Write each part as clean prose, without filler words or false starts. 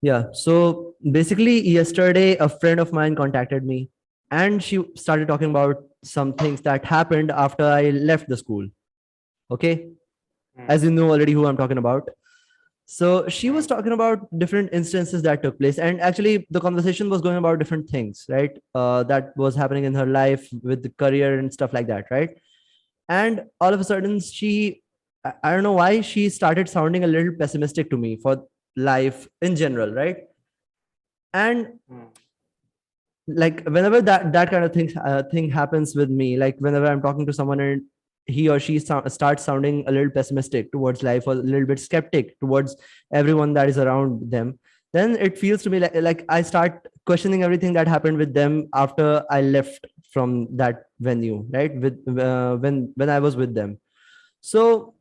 Yeah. So basically, yesterday, a friend of mine contacted me and she started talking about some things that happened after I left the school. Okay. Hmm. As you know already who I'm talking about. So she was Hmm. talking about different instances that took place. And actually, the conversation was going about different things, right? That was happening in her life with the career and stuff like that, right? And all of a sudden, I don't know why, she started sounding a little pessimistic to me for life in general, right? And Hmm. like whenever that kind of thing happens with me, like whenever I'm talking to someone and he or she starts sounding a little pessimistic towards life or a little bit skeptic towards everyone that is around them, then it feels to me like I start questioning everything that happened with them after I left from that venue, right? With when I was with them. So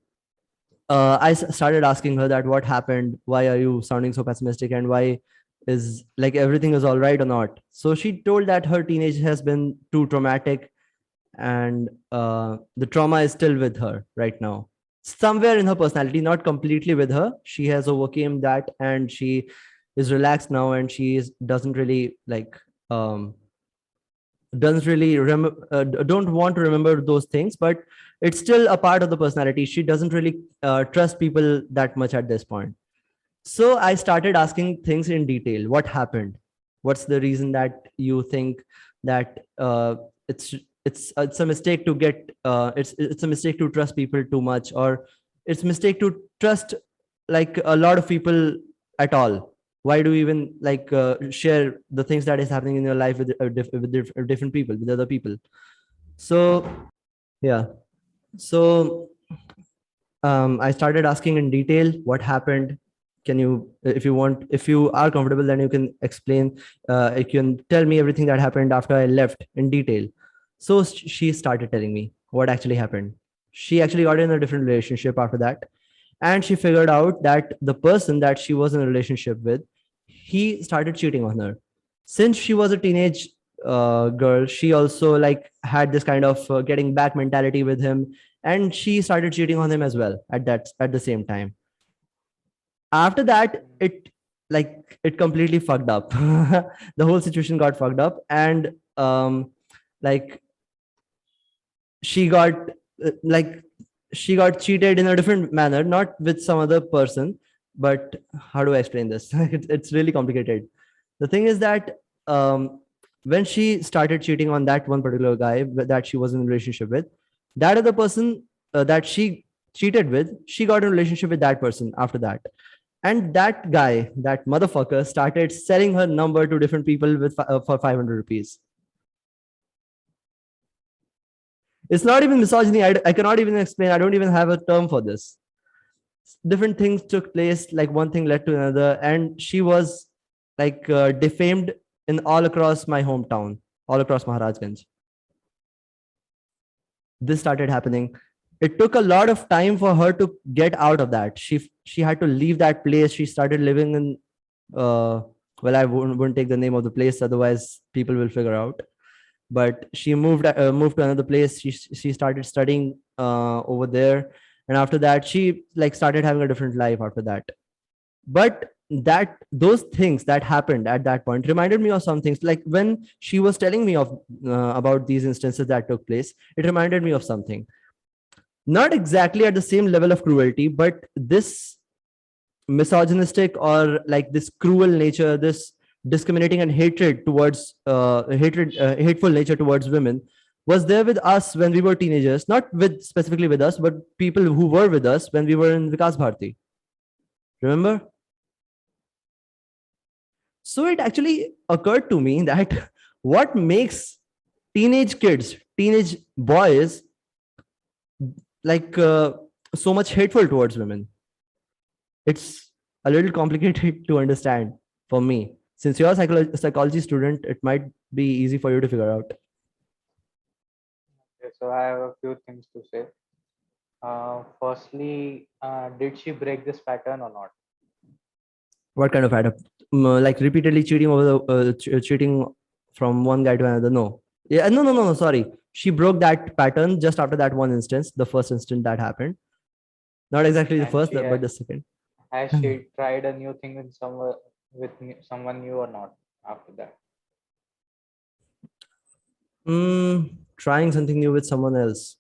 started asking her that what happened, why are you sounding so pessimistic, and why is like everything is all right or not. So she told that her teenage has been too traumatic, and the trauma is still with her right now, somewhere in her personality, not completely with her. She has overcame that and she is relaxed now, and doesn't really like um doesn't really don't want to remember those things, but it's still a part of the personality. She doesn't really trust people that much at this point. So I started asking things in detail. What happened? What's the reason that you think that it's a mistake to get it's a mistake to trust people too much, or it's mistake to trust like a lot of people at all? Why do you even like share the things that is happening in your life with different people, with other people? So yeah. So I started asking in detail what happened. Can you, if you want, if you are comfortable, then you can explain. You can tell me everything that happened after I left in detail. So she started telling me what actually happened. She actually got in a different relationship after that, and she figured out that the person that she was in a relationship with, he started cheating on her. Since she was a teenage girl, she also like had this kind of getting back mentality with him, and she started cheating on him as well at the same time. After that, Hmm. it completely fucked up. The whole situation got fucked up, and like she got like she got cheated in a different manner, not with some other person. But how do I explain this? It's really complicated. The thing is that when she started cheating on that one particular guy that she was in a relationship with, that other person that she cheated with, she got in a relationship with that person after that. And that guy, that motherfucker, started selling her number to different people for 500 rupees. It's not even misogyny. I cannot even explain. I don't even have a term for this. Different things took place, like one thing led to another, and she was like defamed in all across my hometown, all across Maharajganj. This started happening. It took a lot of time for her to get out of that. She had to leave that place. She started living in well, I wouldn't take the name of the place, otherwise people will figure out. But she moved to another place. She started studying over there, and after that she like started having a different life after that. But that those things that happened at that point reminded me of some things. Like when she was telling me of about these instances that took place, it reminded me of something. Not exactly at the same level of cruelty, but this misogynistic or like this cruel nature, this discriminating and hatred towards hateful nature towards women was there with us when we were teenagers. Not with specifically with us, but people who were with us when we were in Vikas Bharati. Remember? So it actually occurred to me that what makes teenage kids, teenage boys, like so much hateful towards women? It's a little complicated to understand for me. Since you're a psychology student, it might be easy for you to figure out. Okay, so I have a few things to say. Firstly, did she break this pattern or not? What kind of add up? Like repeatedly cheating over cheating from one guy to another? No. Yeah, no. Sorry, she broke that pattern just after that one instance, the first instance that happened. Not exactly the And first, she but the second. has she tried a new thing with someone, with someone new or not after that? Trying something new with someone else.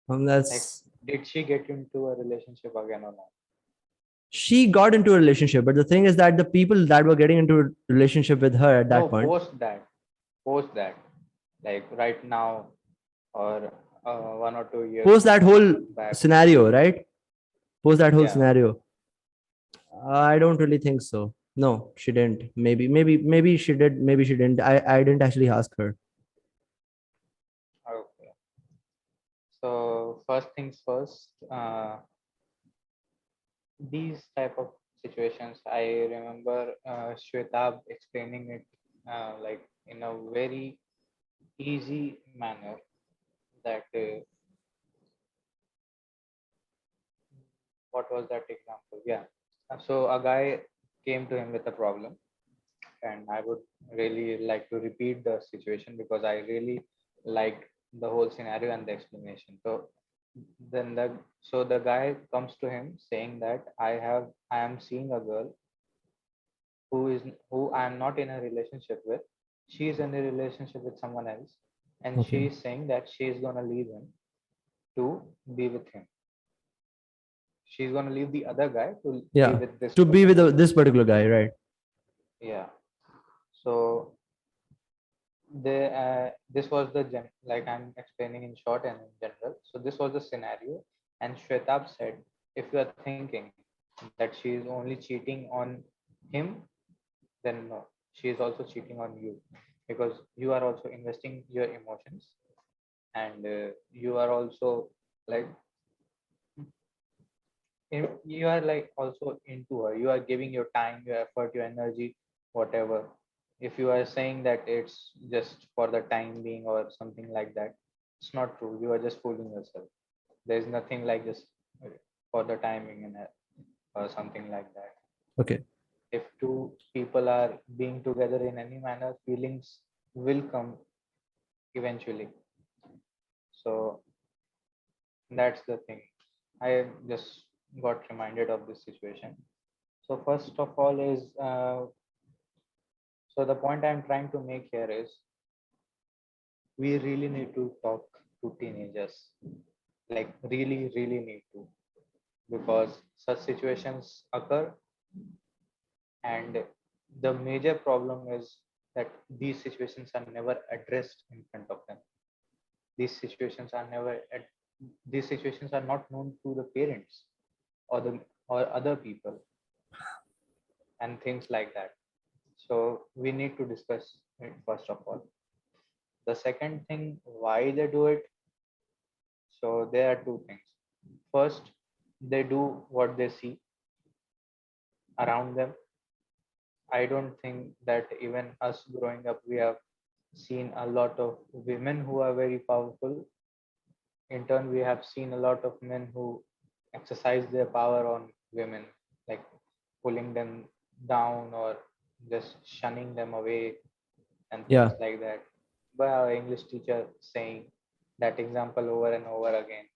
Like, That's did she get into a relationship again or not? She got into a relationship, but the thing is that the people that were getting into a relationship with her at No, that point, post that, like right now or 1 or 2 years post that whole back. scenario, right? Post that whole Yeah. scenario. I don't really think so. No, she didn't. Maybe she did. Maybe she didn't. I didn't actually ask her. Okay. So first things first. These type of situations, I remember Shwetab explaining it like in a very easy manner that what was that example? Yeah. So a guy came to him with a problem, and I would really like to repeat the situation because I really liked the whole scenario and the explanation. So then the guy comes to him saying that I am seeing a girl who I am not in a relationship with. She is in a relationship with someone else, and she Okay. is saying that she is gonna leave him to be with him. She's gonna leave the other guy to be Yeah. with this To be with person. this particular guy, right? Yeah. So this was the like I'm explaining in short and in general. So this was the scenario, and Shwetab said, if you are thinking that she is only cheating on him, then no, she is also cheating on you because you are also investing your emotions, and you are also like you are like also into her. You are giving your time, your effort, your energy, whatever. If you are saying that it's just for the time being or something like that, it's not true. You are just fooling yourself. There's nothing like just for the timing and or something like that. Okay. If two people are being together in any manner, feelings will come eventually. So that's the thing. I just got reminded of this situation. So first of all is so the point I'm trying to make here is we really need to talk to teenagers, like really need to, because such situations occur, and the major problem is that these situations are never addressed in front of them. These situations are never these situations are not known to the parents or the or other people and things like that. So we need to discuss it first of all. The second thing, why they do it. So there are two things. First, they do what they see around them. I don't think that even us growing up, we have seen a lot of women who are very powerful. In turn, we have seen a lot of men who exercise their power on women, like pulling them down or just shunning them away and things Yeah. like that. By our English teacher saying that example over and over again.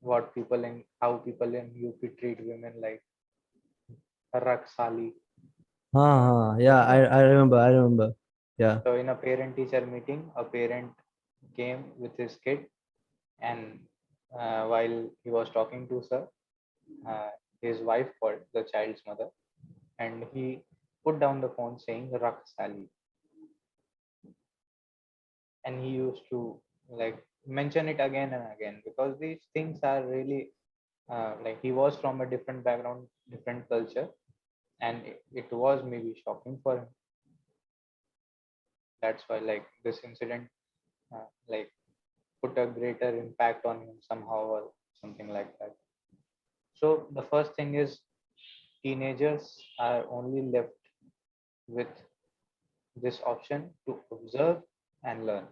What people in how people in UP treat women like Raksali. Yeah. I remember. I remember. Yeah. So in a parent teacher meeting, a parent came with his kid, and while he was talking to sir, uh, his wife called the child's mother, and he put down the phone saying Raksali, and he used to like mention it again and again because these things are really like he was from a different background, different culture, and it was maybe shocking for him. That's why like this incident like put a greater impact on him somehow or something like that. So the first thing is teenagers are only left with this option to observe and learn.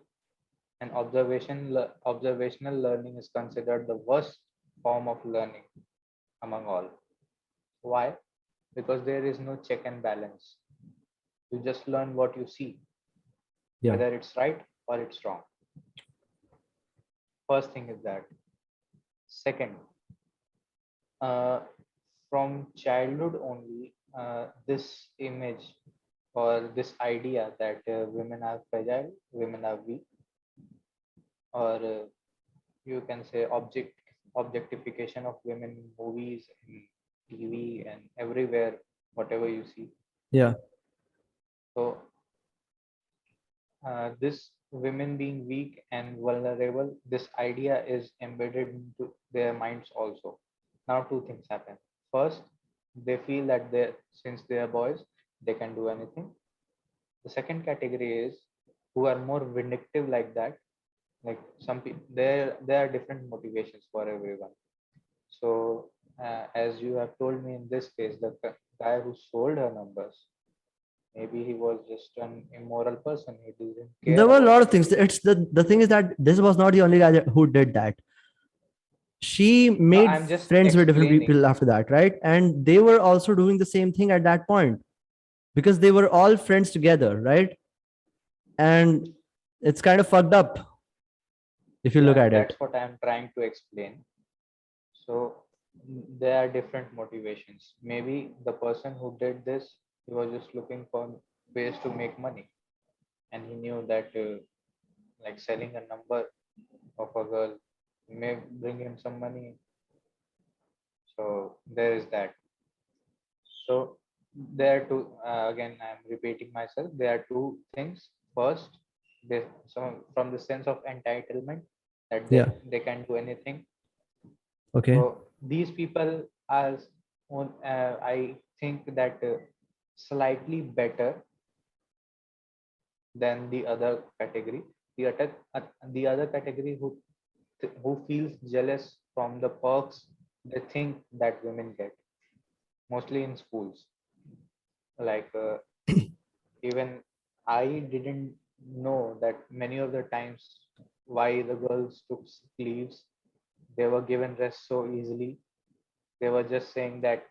And observational learning is considered the worst form of learning among all. Why? Because there is no check and balance. You just learn what you see, Yeah. whether it's right or it's wrong. First thing is that. Second, uh, from childhood only, this image or this idea that women are fragile, women are weak, or you can say objectification of women in movies, in TV, and everywhere, whatever you see. Yeah. So this women being weak and vulnerable, this idea is embedded into their minds also. Now two things happen. First, they feel that they, since they are boys, they can do anything. The second category is who are more vindictive like that. Like some people, there are different motivations for everyone. So as you have told me, in this case, the guy who sold her numbers, maybe he was just an immoral person. He didn't care There were a about lot of things. anything. It's the thing is that this was not the only guy who did that. She No, made I'm just friends with different explaining. people after that, right? And they were also doing the same thing at that point because they were all friends together, right? And it's kind of fucked up if you look Yeah, at it. that's what I'm trying to explain. So there are different motivations. Maybe the person who did this, he was just looking for ways to make money, and he knew that like selling a number of a girl may bring him some money. So there is that. So there are two. Again, I'm repeating myself. There are two things. First, they so from the sense of entitlement that Yeah. they can do anything. Okay. So these people are, I think that slightly better than the other category. The other category who feels jealous from the perks they think that women get, mostly in schools. Like even I didn't know that many of the times why the girls took leaves. They were given rest so easily. They were just saying that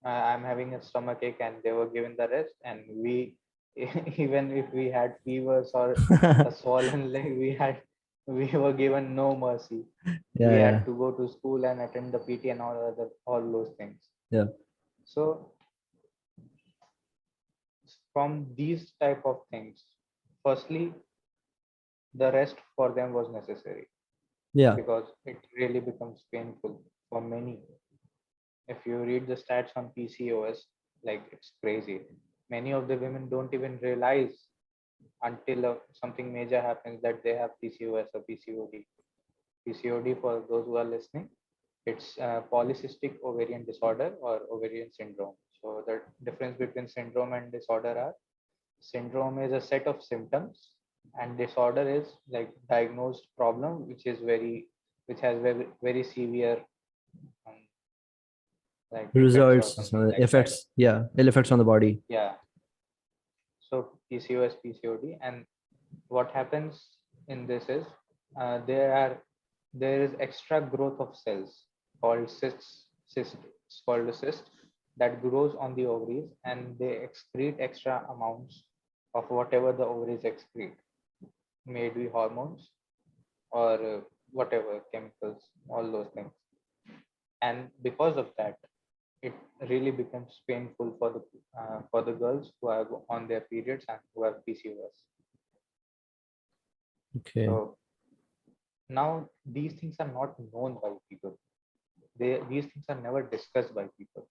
I'm having a stomach ache, and they were given the rest. And we, even if we had fevers or a swollen leg, we were given no mercy. We Yeah, had yeah, to go to school and attend the PT and all those things. yeah, So from these type of things, firstly, the rest for them was necessary yeah. because it really becomes painful for many. If you read the stats on PCOS, like it's crazy. Many of the women don't even realize until something major happens that they have PCOS or PCOD. PCOD, for those who are listening, it's polycystic ovarian disorder or ovarian syndrome. So the difference between syndrome and disorder are syndrome is a set of symptoms, and disorder is like diagnosed problem which has very severe um, like effects or Results, something like that. effects. Yeah, ill effects on the body. Yeah. So PCOS, PCOD, and what happens in this is there is extra growth of cells called it's called a cyst that grows on the ovaries, and they excrete extra amounts of whatever the ovaries excrete, may it be hormones or whatever chemicals, all those things. And because of that, it really becomes painful for the girls who are on their periods and who have PCOS. Okay. So now these things are not known by people. These things are never discussed by people.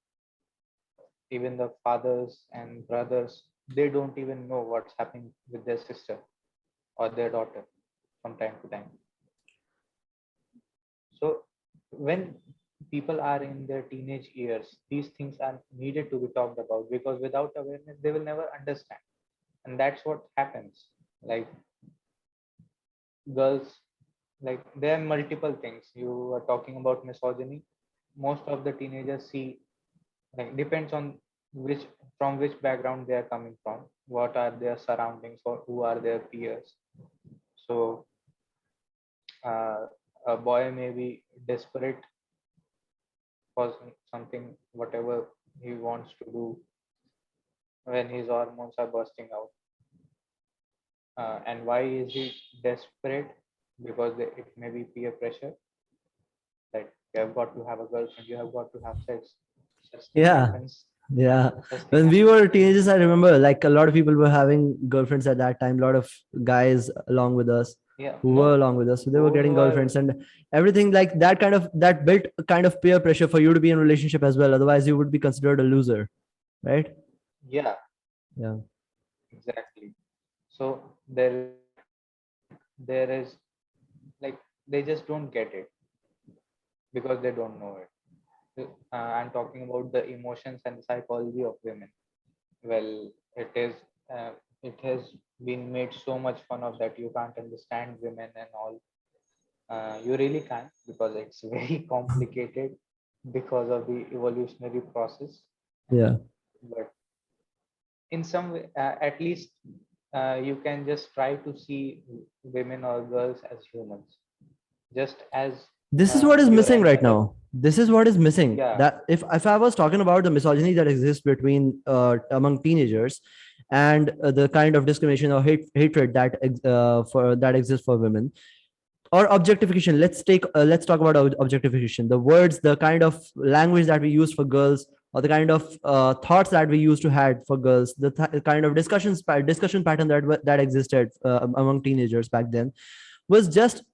Even the fathers and brothers, they don't even know what's happening with their sister or their daughter from time to time. So when people are in their teenage years, these things are needed to be talked about, because without awareness, they will never understand. And that's what happens. Like girls, like there are multiple things. You are talking about misogyny. Most of the teenagers see, like depends on which from which background they are coming from, what are their surroundings, or who are their peers. So a boy may be desperate for something, whatever he wants to do when his hormones are bursting out. And why is he desperate? Because it may be peer pressure, that you have got to have a girlfriend, you have got to have sex. Such thing Yeah. happens. Yeah. Such thing When we happens. were teenagers, I remember like a lot of people were having girlfriends at that time, a lot of guys along with us Yeah, who were no, along with us. So they were those getting who are, girlfriends and everything like that that built a kind of peer pressure for you to be in a relationship as well. Otherwise you would be considered a loser. Right? yeah, Yeah. exactly. So there is like they just don't get it because they don't know it. I'm talking about the emotions and psychology of women. Well, it is. It has been made so much fun of that you can't understand women and all. You really can't because it's very complicated because of the evolutionary process. Yeah. But in some way, at least you can just try to see women or girls as humans, just as This is what is you're missing any right other. now. This is what is missing. Yeah, That if I was talking about the misogyny that exists between among teenagers and the kind of discrimination or hatred that for that exists for women, or objectification, let's talk about objectification, the words, the kind of language that we use for girls, or the kind of thoughts that we used to had for girls, the kind of discussion pattern that existed among teenagers back then was just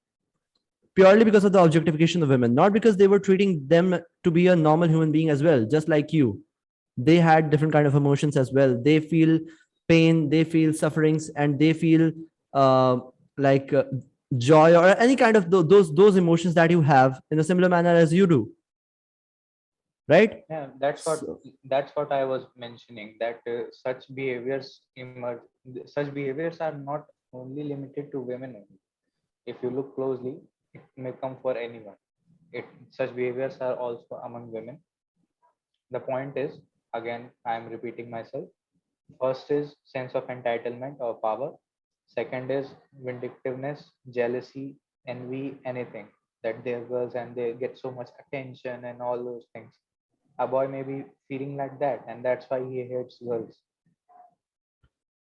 purely because of the objectification of women, not because they were treating them to be a normal human being as well, just like you. They had different kind of emotions as well. They feel pain, they feel sufferings, and they feel uh, like joy or any kind of those emotions that you have in a similar manner as you do, right? yeah, So, that's what I was mentioning, that such behaviors emerge. Such behaviors are not only limited to women only. If you look closely, it may come for anyone. Such behaviors are also among women. The point is, again, I am repeating myself. First is sense of entitlement or power. Second is vindictiveness, jealousy, envy, anything that they're girls and they get so much attention and all those things. A boy may be feeling like that, and that's why he hates girls.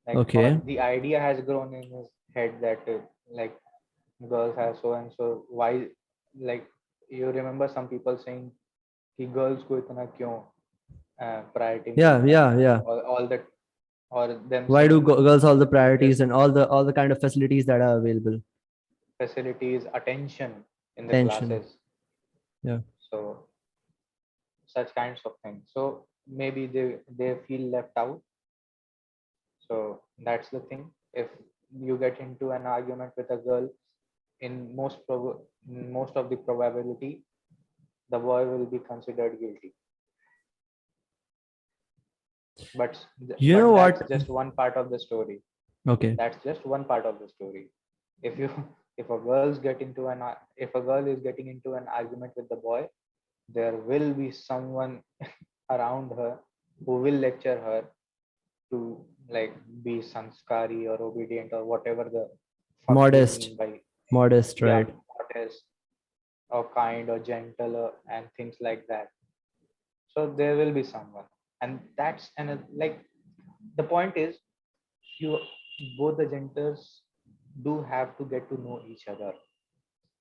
Like, or okay. the idea has grown in his head that like girls have so and so. Why, like, you remember some people saying कि girls को इतना क्यों priority Yeah, मिलता है, yeah, yeah. all that, or them Why do saying girls all the women priorities just and all the kind of facilities that are available? facilities, attention in the Tension. classes. Yeah. So such kinds of things. So maybe they feel left out. So that's the thing. If you get into an argument with a girl, in most of the probability, the boy will be considered guilty. But You know but that's what? just one part of the story. Okay. That's just one part of the story. If you if a girl is getting into an argument with the boy, there will be someone around her who will lecture her to like be sanskari or obedient or whatever the fuck you Modest. mean by, Modest, yeah, right? modest or kind or gentle and things like that. So there will be someone, and that's and like the point is, you both the genders do have to get to know each other.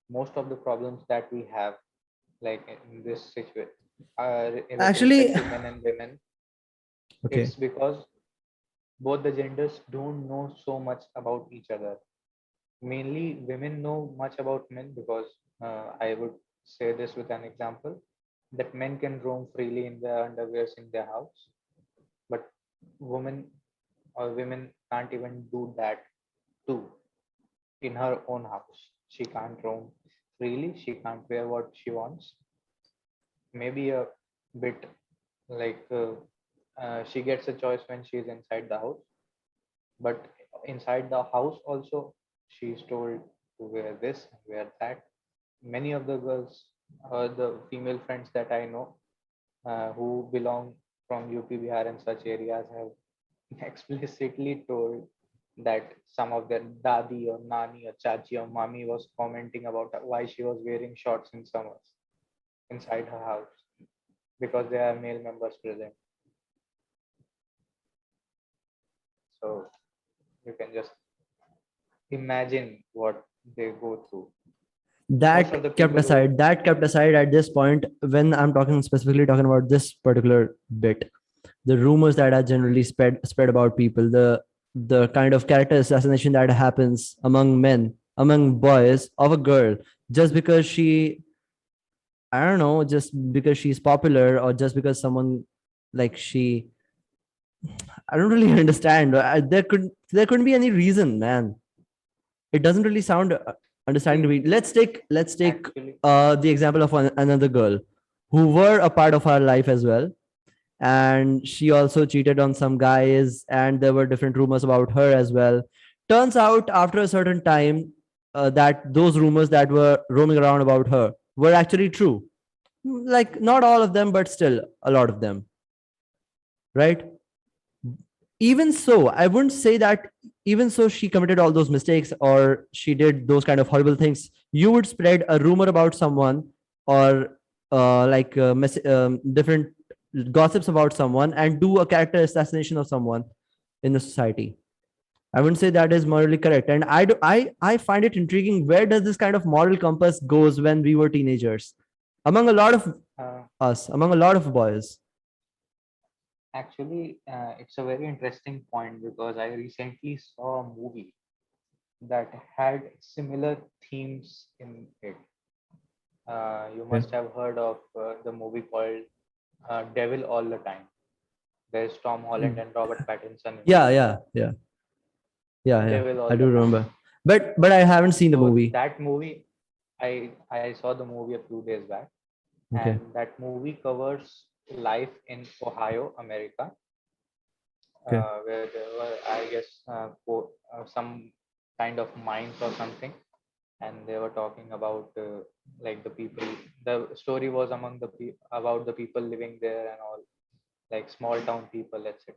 Most of the problems that we have, like in this situation, with Actually, respect to men and women, okay. it's because both the genders don't know so much about each other. Mainly women know much about men because I would say this with an example, that men can roam freely in their underwears in their house, but women or women can't even do that too in her own house. She can't roam freely, she can't wear what she wants. Maybe a bit like she gets a choice when she's inside the house, but inside the house also she's told to wear this and wear that. Many of the girls or the female friends that I know who belong from UP, Bihar and such areas have explicitly told that some of their dadi or nani or chachi or mami was commenting about why she was wearing shorts in summers inside her house because there are male members present. So you can just imagine what they go through. Most of the people who, That kept aside at this point when I'm talking specifically talking about this particular bit. the rumors that are generally spread about people, the kind of character assassination that happens among men, among boys of a girl, just because she, I don't know, just because she's popular, or just because someone like she, I don't really understand. There couldn't be any reason, man. It doesn't really sound understanding to See, me. Let's take actually, the example of another girl who were a part of our life as well, and she also cheated on some guys, and there were different rumors about her as well. Turns out after a certain time, that those rumors that were roaming around about her were actually true. Like, not all of them, but still a lot of them, right? Even so, I wouldn't say that even so she committed all those mistakes or she did those kind of horrible things. You would spread a rumor about someone, or different gossips about someone, and do a character assassination of someone in the society. I wouldn't say that is morally correct, and I find it intriguing. Where does this kind of moral compass goes when we were teenagers, among a lot of uh, us, among a lot of boys? it's a very interesting point because I recently saw a movie that had similar themes in it. You Yeah, must have heard of the movie called Devil All the Time. There's Tom Holland Mm. and Robert Pattinson in it. Yeah, yeah, yeah, yeah. Devil I All do the Time. remember, but I haven't seen the So movie. that movie, I saw the movie a few days back, Okay. and that movie covers life in Ohio, America, Okay. where there were, I guess, some kind of mines or something, and they were talking about like the people. The story was about the people living there and all, like small town people, etc.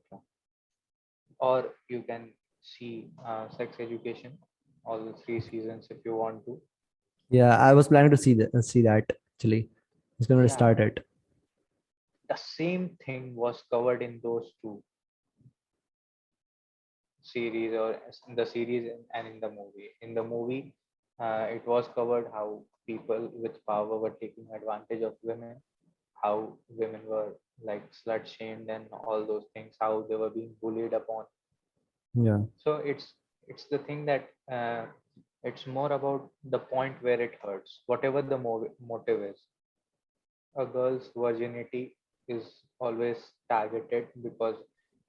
Or you can see Sex Education, all the 3 seasons if you want to. Yeah, I was planning to see that actually. I was going to Yeah, start it. the same thing was covered in those two series, or in the series and in the movie. In the movie, it was covered how people with power were taking advantage of women, how women were like slut shamed and all those things, how they were being bullied upon. Yeah. So it's the thing that it's more about the point where it hurts, whatever the motive is. A girl's virginity is always targeted because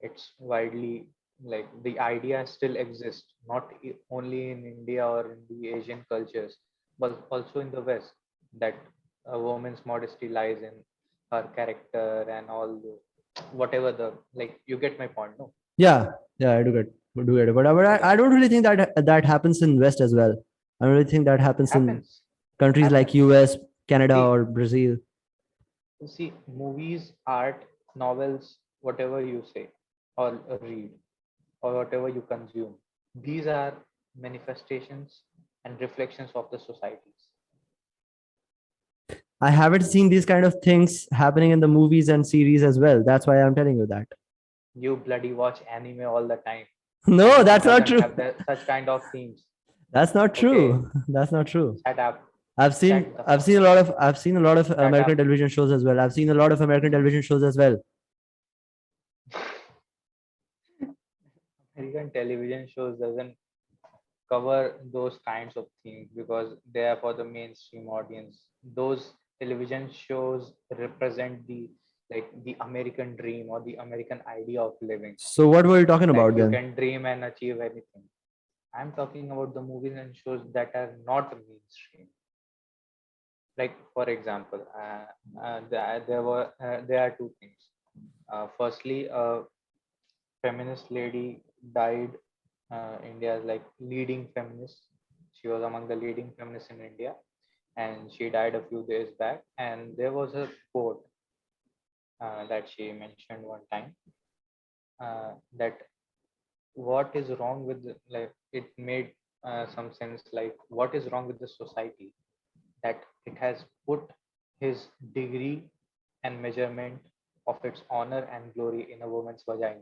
it's widely, like, the idea still exists, not only in India or in the Asian cultures, but also in the West, that a woman's modesty lies in her character and all whatever the, like, you get my point, no? Yeah, yeah, I do get it. But So I don't really think that happens in West as well. I don't really think that happens in happens, countries like happens. US, Canada, See, or Brazil. movies, art, novels, whatever you say or read, or whatever you consume, these are manifestations and reflections of the societies. I haven't seen these kind of things happening in the movies and series as well. That's why I'm telling you that. You bloody watch anime all the time. No, Anime that's not doesn't true. have such kind of themes. That's not Okay, true. That's not true. shut up. I've seen Shut the I've fuck seen a up. lot of I've seen a lot of Shut American up. television shows as well. I've seen a lot of American television shows as well. American television shows doesn't cover those kinds of things because they are for the mainstream audience. Those television shows represent the, like, the American dream or the American idea of living. So what were you talking Like, about you then? can dream and achieve anything. I'm talking about the movies and shows that are not mainstream. Like, for example, there are two things. Firstly, a feminist lady died, India's like leading feminist. She was among the leading feminists in India, and she died a few days back. And there was a quote that she mentioned one time, that what is wrong with like, it made some sense, like, what is wrong with the society that it has put his degree and measurement of its honor and glory in a woman's vagina.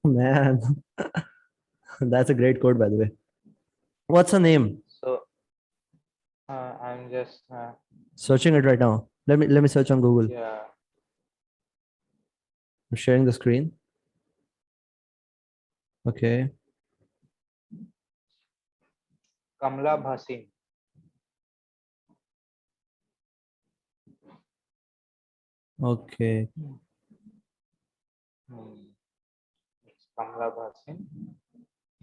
Man, that's a great quote, by the way. What's her name? So I'm just Searching it right now. Let me search on Google. Yeah. I'm sharing the screen. Okay. Kamla Bhasin. Okay. Hmm. It's Kamla Bhasin.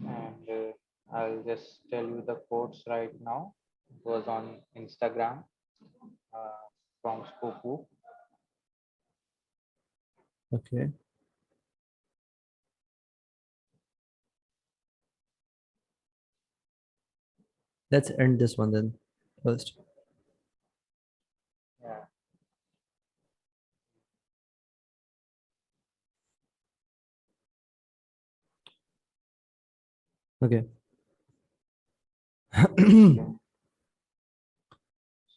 And I'll just tell you the quotes right now. It was on Instagram from Spoku. Okay. Let's end this one then first. Yeah. Okay. Okay.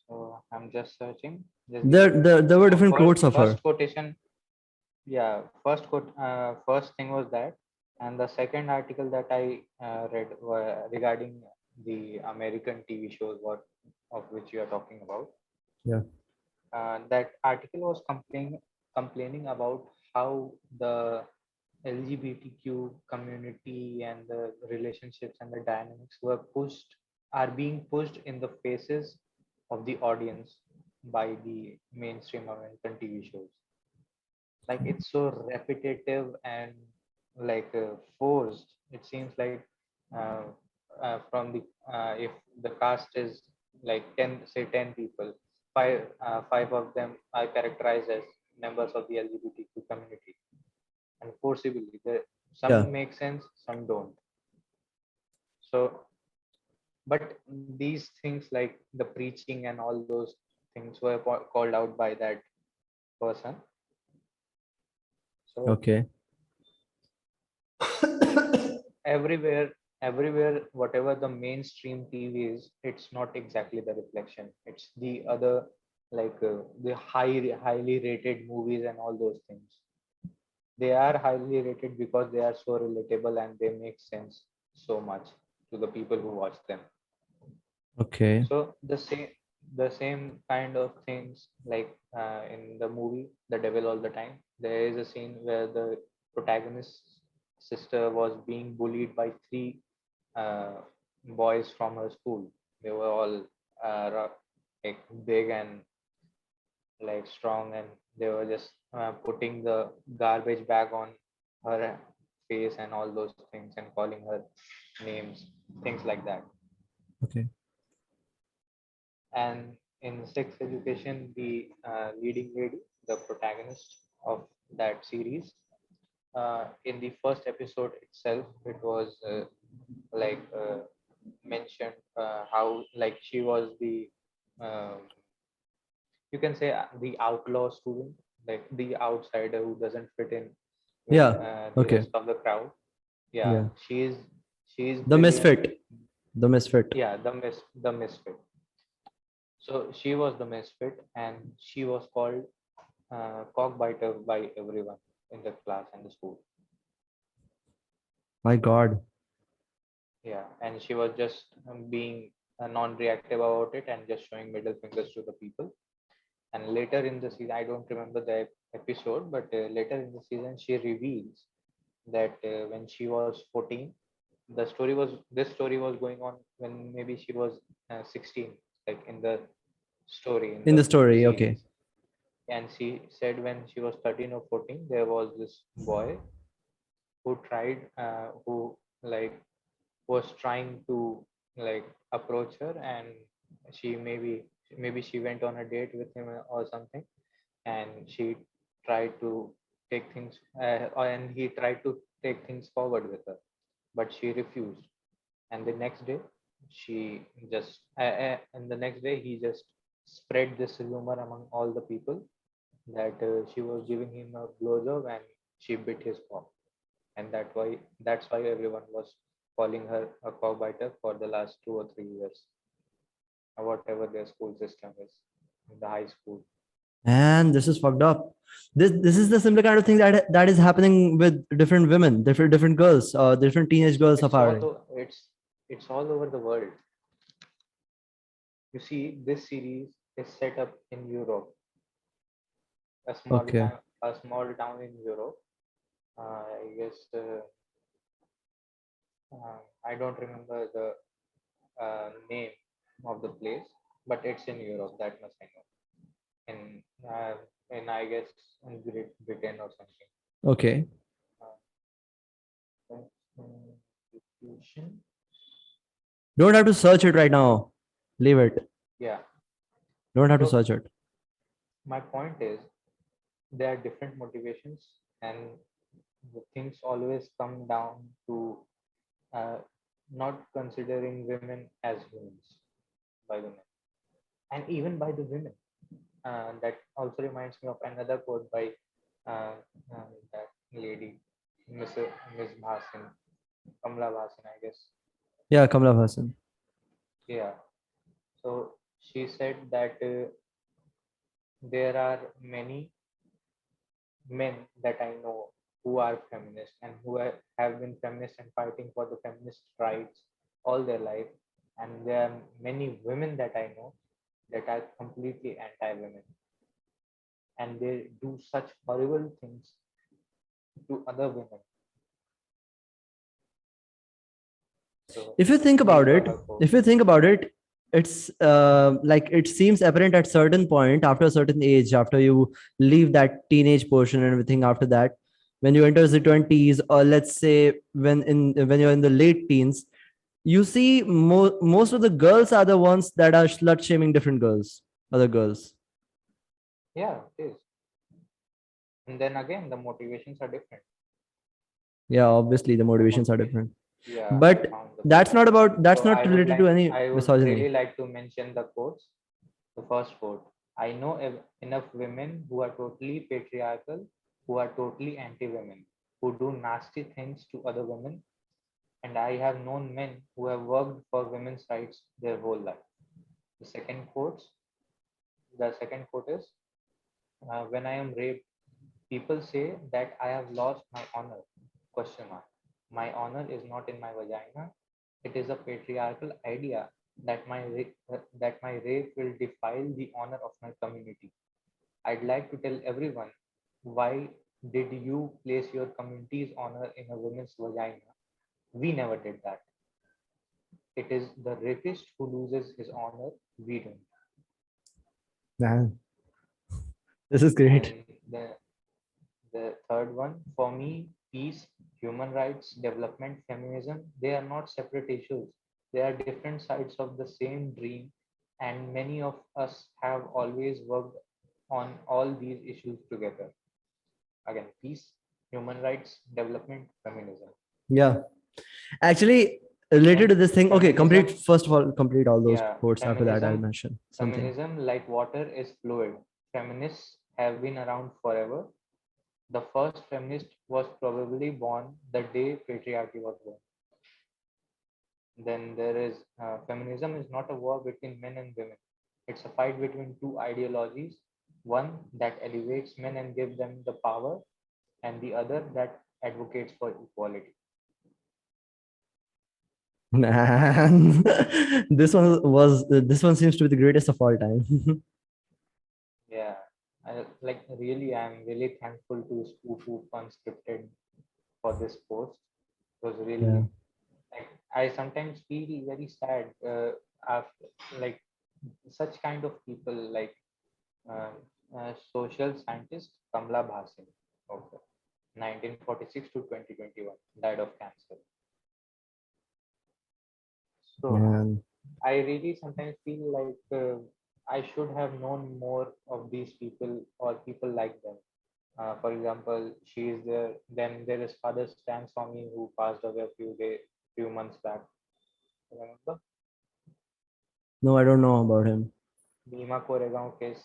So I'm just searching. Just give me a There second. there were So different first quotes of her. first quotation. Yeah. First quote. First thing was that, and the second article that I read regarding the American TV shows, what of which you are talking about. Yeah. That article was complaining about how the LGBTQ community and the relationships and the dynamics are being pushed in the faces of the audience by the mainstream American TV shows. Like it's so repetitive and like forced. It seems like uh, from the if the cast is like 10, say 10 people, five of them are characterized as members of the LGBTQ community, and forcibly Yeah. some make sense, some don't. So but these things like the preaching and all those things were called out by that person. So Okay. everywhere whatever the mainstream TV is, it's not exactly the reflection. It's the other, like the highly rated movies and all those things. They are highly rated because they are so relatable and they make sense so much to the people who watch them. Okay. So the same kind of things, like in the movie The Devil All the Time, there is a scene where the protagonist's sister was being bullied by three uh, boys from her school. They were all like big and like strong, and they were just putting the garbage bag on her face and all those things and calling her names, things like that. Okay. And in Sex Education, the leading lady, the protagonist of that series, in the first episode itself, it was like mentioned how like she was the um, you can say the outlaw student, like the outsider who doesn't fit in with Yeah. the Okay. rest of the crowd. Yeah, Yeah. she is The brilliant. misfit. The misfit. Yeah, the misfit. So she was the misfit, and she was called cockbiter by everyone in the class and the school. My God. Yeah, and she was just being non-reactive about it and just showing middle fingers to the people. And later in the season, I don't remember the episode, but later in the season, she reveals that when she was 14, this story was going on when maybe she was 16, like in the story in In the the story. Okay. series. And she said when she was 13 or 14, there was this boy who tried who like was trying to like approach her, and she maybe she went on a date with him or something, and she tried to take things and he tried to take things forward with her, but she refused. And the next day and the next day he just spread this rumor among all the people that she was giving him a blowjob and she bit his paw, and that's why everyone was calling her a cow biter for the last 2 or 3 years, or whatever their school system is in the high school. And this is fucked up. This is the similar kind of thing that is happening with different women, different girls, different teenage it's girls of it's our all age. it's all over the world. You see, this series is set up in Europe, Okay. a small town in Europe. I guess I don't remember the name of the place, but it's in Europe. That much I know. In I guess in Great Britain or something. Okay. Uh, institution. Don't have to search it right now. Leave it. Yeah. Don't have to So search it. my point is there are different motivations, and the things always come down to uh, not considering women as humans by the men, and even by the women. That also reminds me of another quote by uh, that lady, Miss Miss Bhasin, Kamala Bhasin, I guess. Yeah, Kamala Hassan. Yeah. So she said that there are many men that I know who are feminists and who have been feminists and fighting for the feminist rights all their life. And there are many women that I know that are completely anti women, and they do such horrible things to other women. So If you think these about were it, her quotes. if you think about it, it's like it seems apparent at certain point after a certain age, after you leave that teenage portion and everything after that, when you enter the 20s, or let's say when you're in the late teens, you see most of the girls are the ones that are slut shaming different girls, other girls. Yeah, it is. And then again, the motivations are different. Yeah, obviously the The motivations are motivation, different, yeah, I but found the that's quote. not about, that's So not related to any I would really misogyny. like to mention the quotes. The first quote: I know enough women who are totally patriarchal, who are totally anti women, who do nasty things to other women, and I have known men who have worked for women's rights their whole life. The second quote, the second quote is, when I am raped, people say that I have lost my honor. Question mark. My honor is not in my vagina. It is a patriarchal idea that my rape will defile the honor of my community. I'd like to tell everyone, why did you place your community's honor in a woman's vagina? We never did that. It is the rapist who loses his honor. We don't. Man, this is great. And the third one, for me, peace, human rights, development, feminism, they are not separate issues. They are different sides of the same dream. And many of us have always worked on all these issues together. Again, peace, human rights, development, feminism. Yeah, actually, related to this thing. Okay, complete, Feminism, first of all, complete all those yeah, quotes. After that, I'll mention something. feminism, like water, is fluid. Feminists have been around forever. The first feminist was probably born the day patriarchy was born. Then there is feminism is not a war between men and women. It's a fight between two ideologies, one that elevates men and gives them the power, and the other that advocates for equality. Man, this one seems to be the greatest of all time. Yeah, I'm really thankful to Spoof Unscripted for this post. It was Yeah. really, like, I sometimes feel very sad after, like, such kind of people, like uh, social scientist Kamala Bhasin, okay, 1946 to 2021, died of cancer. So Man. I really sometimes feel like I should have known more of these people or people like them. For example, she is there. Then there is Father Stan Swami, who passed away few months back. Remember No, I don't know about him. Bhima Koregaon case?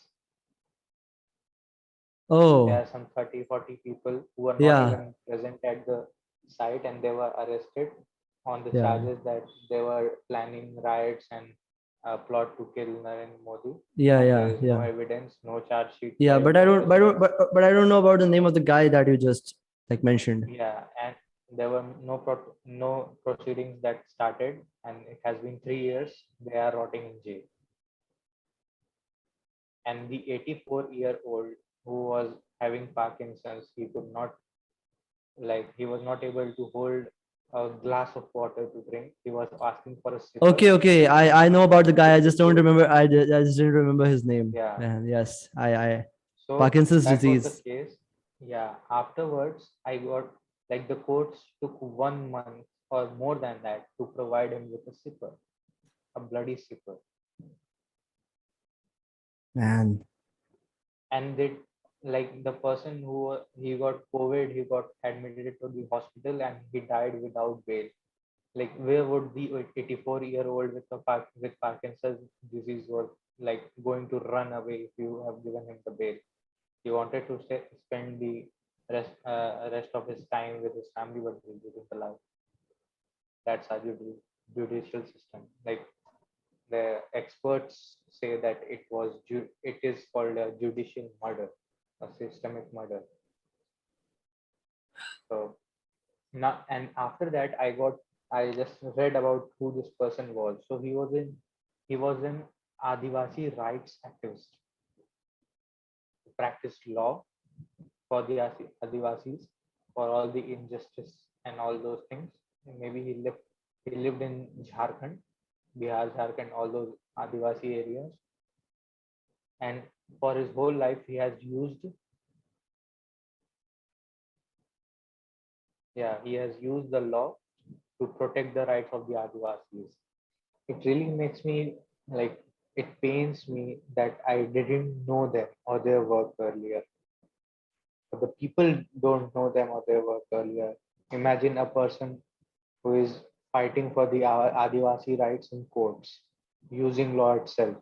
There Oh, are some 30, 40 people who are not yeah, even present at the site, and they were arrested on the yeah, charges that they were planning riots and plot to kill Narendra Modi. yeah, And there yeah, is no yeah, evidence, no charge sheet yeah. filed, But I no don't, evidence. but I don't know about the name of the guy that you just like mentioned. Yeah, and there were no proceedings that started, and it has been 3 years. They are rotting in jail. And the 84-year-old who was having Parkinson's. He could not, like, he was not able to hold a glass of water to drink. He was asking for a sipper. Okay. I know about the guy. I just don't So, remember. I just didn't remember his name. yeah. Man, yes. I So Parkinson's that was the disease. case. Yeah. Afterwards, I got, like, the courts took 1 month or more than that to provide him with a sipper, a bloody sipper. Man. And they, like, the person who he got COVID, he got admitted to the hospital and he died without bail. Like, where would the 84-year-old with with Parkinson's disease was, like, going to run away if you have given him the bail? He wanted to spend the rest of his time with his family, but he didn't allow. That's our judicial system. Like, the experts say that it is called a judicial murder, a systemic murder. So now, and after that, I just read about who this person was. So he was an Adivasi rights activist. He practiced law for the Adivasis, for all the injustice and all those things. And maybe he lived in Jharkhand, Bihar, Jharkhand, all those Adivasi areas. And for his whole life, he has used the law to protect the rights of the Adivasis. It really makes me, like, it pains me that I didn't know them or their work earlier. But the people don't know them or their work earlier. Imagine a person who is fighting for the Adivasi rights in courts using law itself,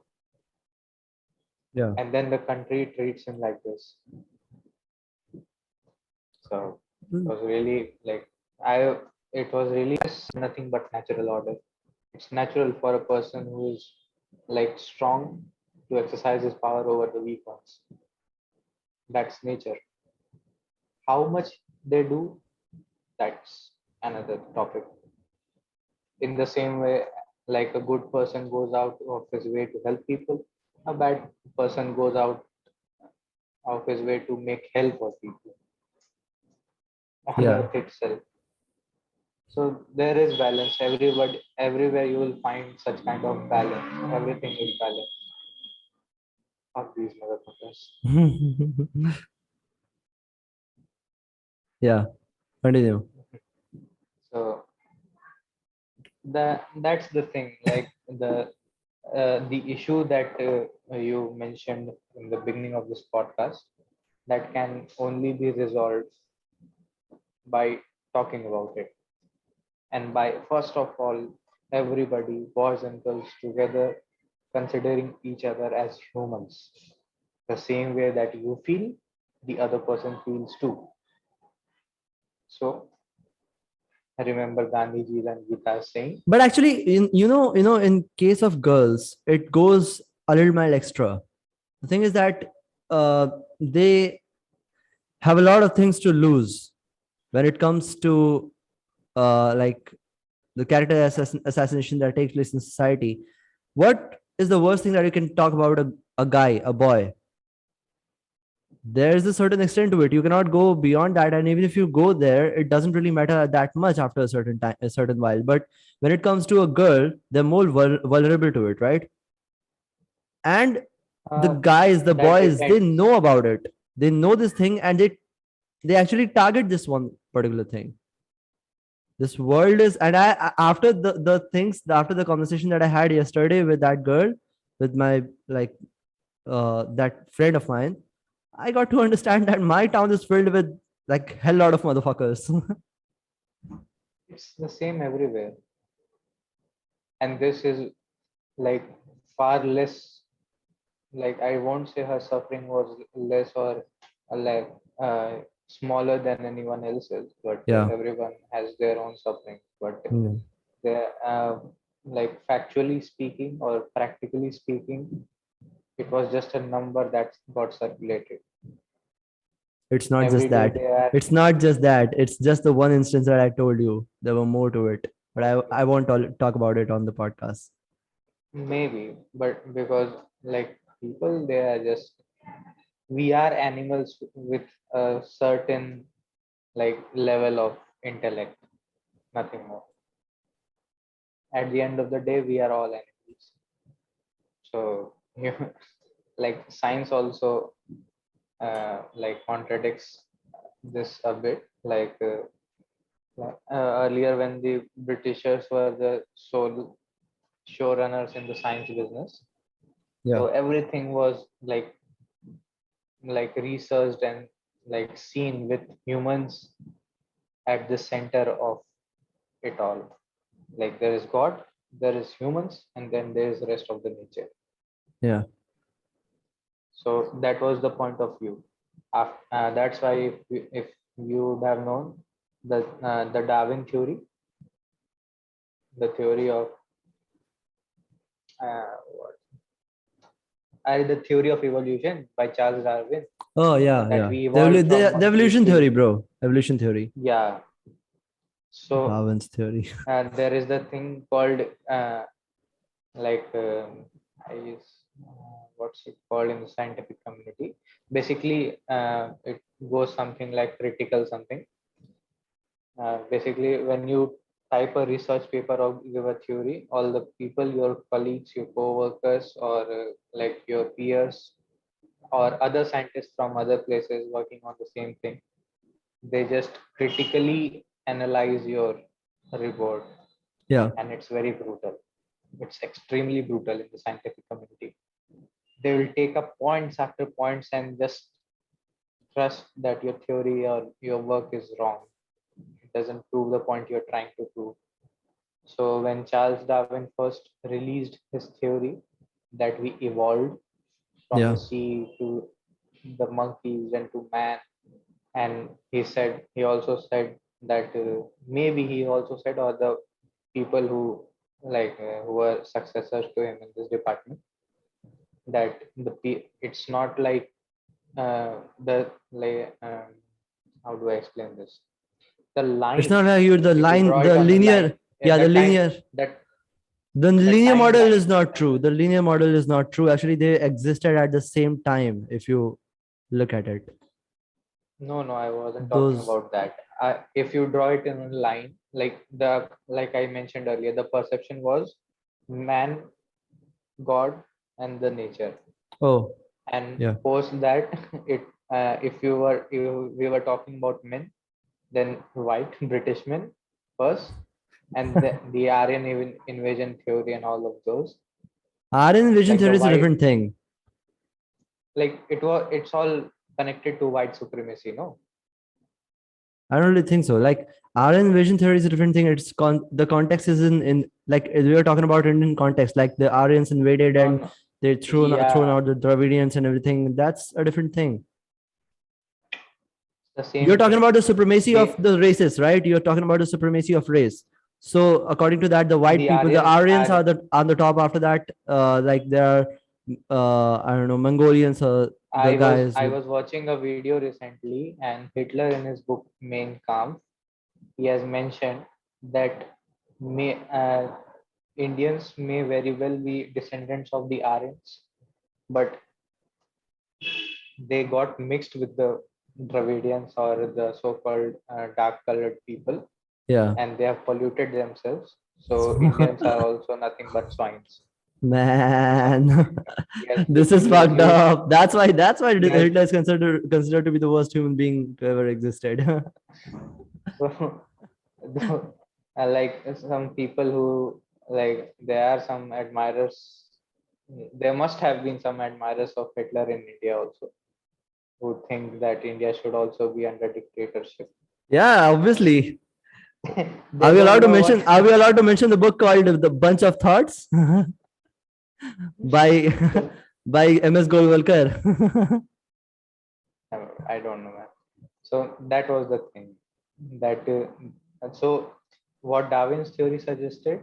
Yeah. and then the country treats him like this. So it was really, like, I it was really nothing but natural order. It's natural for a person who is, like, strong to exercise his power over the weak ones. That's nature. How much they do, that's another topic. In the same way, like, a good person goes out of his way to help people, a bad person goes out of his way to make hell for people on Yeah. earth itself. So there is balance. Everybody, everywhere you will find such kind of balance. Everything is balance. Fuck these motherfuckers. Yeah. Continue. So that's the thing. Like, the issue that you mentioned in the beginning of this podcast, that can only be resolved by talking about it, and by, first of all, everybody, boys and girls together, considering each other as humans, the same way that you feel, the other person feels too. So remember Gandhiji's and Gita's saying. But actually, in case of girls, it goes a little mile extra. The thing is that they have a lot of things to lose when it comes to like the character assassination that takes place in society. What is the worst thing that you can talk about a guy, a boy? There's a certain extent to it. You cannot go beyond that, and even if you go there, it doesn't really matter that much after a certain time, a certain while. But when it comes to a girl, they're more vulnerable to it, right? And the uh, guys, the that boys, they depends. know about it. They know this thing, and they actually target this one particular thing. This world is, and after the things, after the conversation that I had yesterday with that girl, with my, like, that friend of mine, I got to understand that my town is filled with, like, hell lot of motherfuckers. It's the same everywhere, and this is, like, far less. Like, I won't say her suffering was less or, like, smaller than anyone else's, but Yeah. everyone has their own suffering. But Mm. they, like, factually speaking or practically speaking, it was just a number that got circulated. It's not Every just day that. they are. It's not just that. It's just the one instance that I told you. There were more to it, but I won't talk about it on the podcast. Maybe, but because, like, people, they are just we are animals with a certain like level of intellect, nothing more. At the end of the day, we are all animals. So you like science also like contradicts this a bit. Earlier, when the Britishers were the sole showrunners in the science business, Yeah. so everything was like researched and like seen with humans at the center of it all. Like there is God, there is humans, and then there is the rest of the nature. Yeah. So that was the point of view. That's why if you would have known the Darwin theory, the theory of what the theory of evolution by Charles Darwin, Oh yeah, that yeah. we evolved from The monkeys evolution to, theory, bro. Evolution theory. yeah. So Darwin's theory. there is the thing called like I use, what's it called in the scientific community? Basically, it goes something like critical something. Basically, when you type a research paper or give a theory, all the people, your colleagues, your co-workers, or like your peers, or other scientists from other places working on the same thing, they just critically analyze your report, Yeah. and it's very brutal. It's extremely brutal in the scientific community. They will take up points after points and just trust that your theory or your work is wrong. It doesn't prove the point you're trying to prove. So when Charles Darwin first released his theory that we evolved from the Yeah. sea to the monkeys and to man, and he also said that maybe he also said, or the people who were successors to him in this department, that it's not like the like how do I explain this? The It's line, not like you're the if you line, draw it the on a line, linear. Yeah, the the time linear. that The the linear model is timeline. not true. The linear model is not true. Actually, they existed at the same time. If you look at it, No, I wasn't talking those. about that. If you draw it in a line, like I mentioned earlier, the perception was man, God, and the nature. Oh, And yeah. post that, it if we were talking about men, then white British men first, and the Aryan invasion theory and all of those. Aryan vision Like the theory is a white, different thing. like it's all connected to white supremacy, no? I don't really think so. Like Aryan vision theory is a different thing. The context is in like we were talking about Indian context. Like the Aryans invaded No, and no. they thrown Yeah, out the Dravidians and everything. That's a different thing. the You're same talking thing. about the supremacy of They the races, right? You're talking about the supremacy of race. So according to that, the white the people, the Aryans Aryans are. are the on the top. After that, like there are, I don't know, Mongolians, the guys I with. was watching a video recently, and Hitler in his book Mein Kampf, he has mentioned that may Indians may very well be descendants of the Aryans, but they got mixed with the Dravidians or the so-called dark-colored people, Yeah. and they have polluted themselves. So Indians are also nothing but swines. And Man, this is he has fucked used up. That's why he has Hitler is considered to be the worst human being to ever existed. so like some people who like there are some admirers. There must have been some admirers of Hitler in India also, who think that India should also be under dictatorship. Yeah, obviously. They don't know what. Are we allowed to mention the book called The Bunch of Thoughts by by MS Golwalkar? I don't know, man. So that was the thing. That so what Darwin's theory suggested,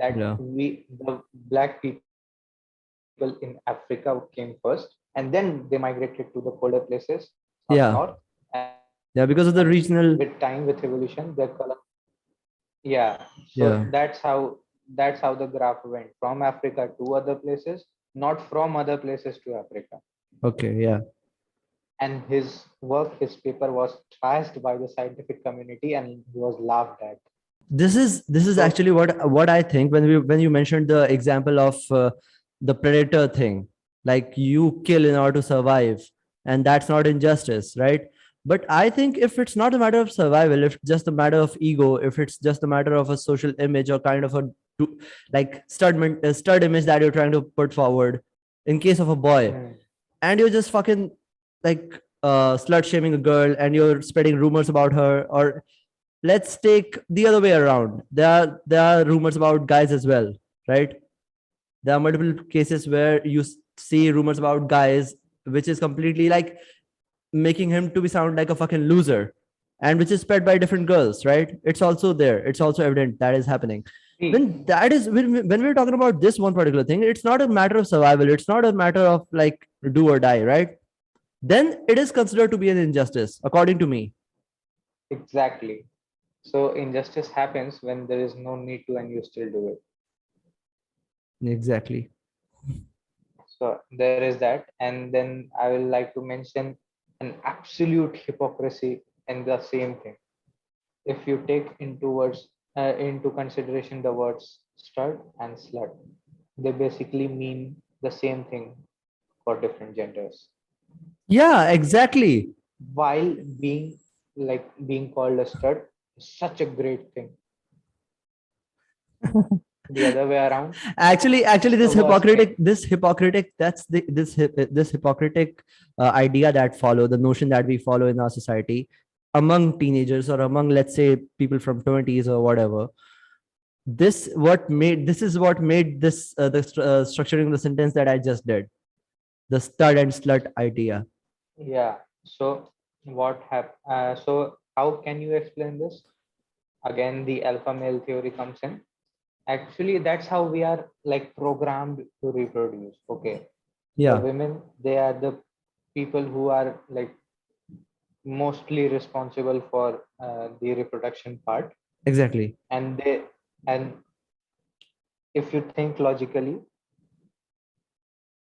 that Yeah. the black people in Africa came first, and then they migrated to the colder places up Yeah. north, and Yeah, because of the regional. with time, with evolution, their color. Yeah. So Yeah. that's how the graph went from Africa to other places, not from other places to Africa. Okay. Yeah. and his paper was trashed by the scientific community and he was laughed at. This is So actually what I think when you mentioned the example of the predator thing, like you kill in order to survive, and that's not injustice, right? But I think if it's not a matter of survival, if it's just a matter of ego, if it's just a matter of a social image or kind of a like stud image that you're trying to put forward, in case of a boy, mm, and you're just fucking like slut shaming a girl and you're spreading rumors about her, or let's take the other way around. There are rumors about guys as well, right? There are multiple cases where you see rumors about guys, which is completely like making him to be sound like a fucking loser, and which is spread by different girls, right? It's also there. It's also evident that is happening. see, When we're talking about this one particular thing, it's not a matter of survival. It's not a matter of like do or die, right? Then it is considered to be an injustice, according to me. exactly. So injustice happens when there is no need to and you still do it. Exactly. So there is that, and then I will like to mention an absolute hypocrisy in the same thing. If you take into consideration the words stud and slut, they basically mean the same thing for different genders. Yeah, exactly. While being called a stud is such a great thing. The other way around, Actually it's the worst thing. this hypocritic idea that follow the notion that we follow in our society among teenagers or among, let's say, people from 20s or whatever. This is what made this structuring the sentence that I just did, the stud and slut idea. Yeah. So so how can you explain this? Again, the alpha male theory comes in. Actually, that's how we are like programmed to reproduce. Okay. The Yeah, women, they are the people who are like mostly responsible for the reproduction part, exactly. and and if you think logically,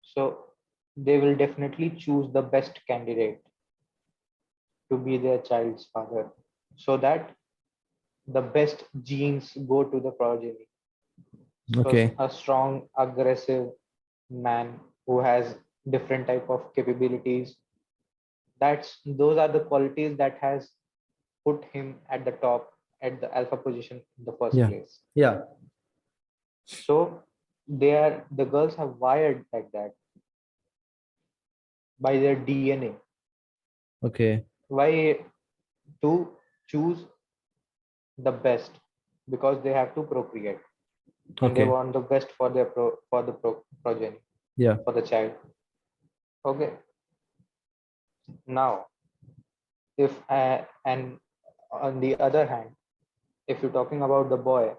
so they will definitely choose the best candidate to be their child's father, so that the best genes go to the progeny. So Okay. a strong, aggressive man who has different type of capabilities, those are the qualities that has put him at the top, at the alpha position in the first Yeah. place. Yeah. So the girls are wired like that by their DNA. Okay. Why? To choose the best, because they have to procreate and they Okay. want the best for progeny, Yeah. for the child. Okay. Now, if and on the other hand, if you're talking about the boy,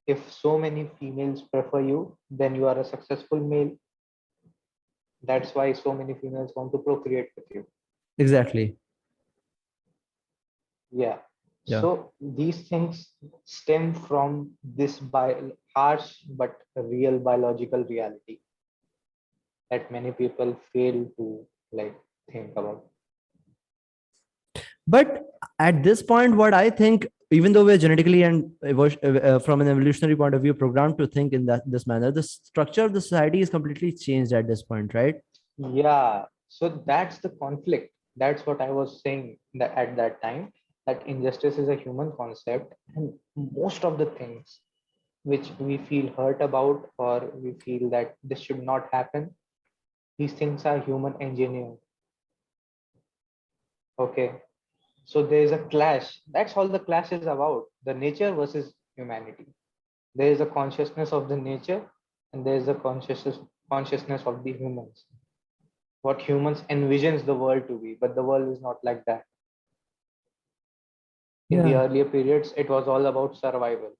if so many females prefer you, then you are a successful male. That's why so many females want to procreate with you. Exactly. Yeah. Yeah. So these things stem from this harsh but real biological reality that many people fail to like think about. But at this point, what I think, even though we're genetically and from an evolutionary point of view programmed to think in that this manner, the structure of the society is completely changed at this point, right? Yeah. So that's the conflict. That's what I was saying that at that time, that injustice is a human concept, and most of the things which we feel hurt about or we feel that this should not happen, these things are human engineered. Okay. So there is a clash. That's all the clash is about. The nature versus humanity. There is a consciousness of the nature and there is a consciousness of the humans. What humans envisions the world to be, but the world is not like that. In the Yeah. earlier periods, it was all about survival.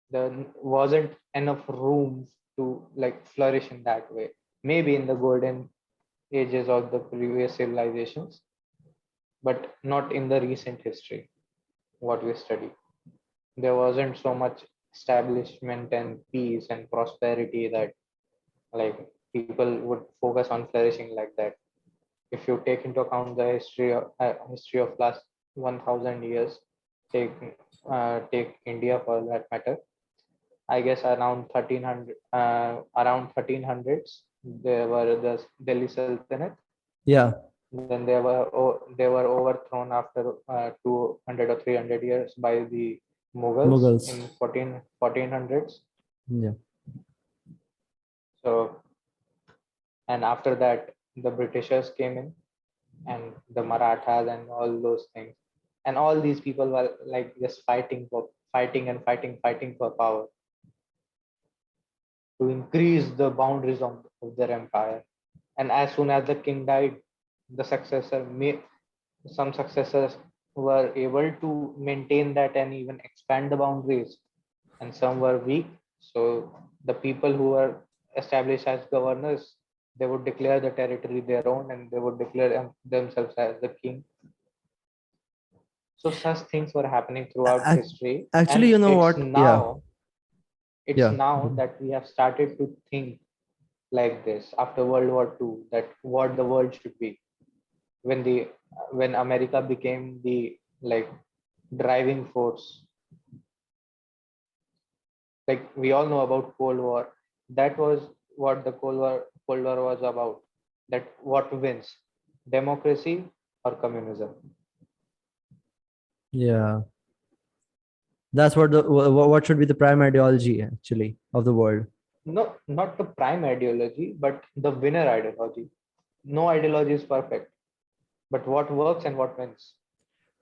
There wasn't enough room to like flourish in that way. Maybe in the golden ages of the previous civilizations, but not in the recent history, what we study. There wasn't so much establishment and peace and prosperity that like people would focus on flourishing like that. If if you take into account the history of last 1000 years, take take India for that matter. I guess around 1300, around 1300s, there were the Delhi Sultanate. Yeah. Then they were overthrown after 200 or 300 years by the Mughals Mughals. in 1400s. Yeah. So, and after that, the Britishers came in, and the Marathas and all those things, and all these people were like just fighting for power to increase the boundaries of their empire. And as soon as the king died, the some successors were able to maintain that and even expand the boundaries, and some were weak. So the people who were established as governors, they would declare the territory their own, and they would declare themselves as the king. So such things were happening throughout Ac- history, Actually, and you know what? Yeah. it's Yeah. now that we have started to think like this after World War II, that what the world should be, when the when America became the like driving force. Like we all know about Cold War. That was what the Cold War was about. That what wins, democracy or communism? Yeah. That's what should be the prime ideology actually of the world. No, not the prime ideology, but the winner ideology. No ideology is perfect, but what works and what wins.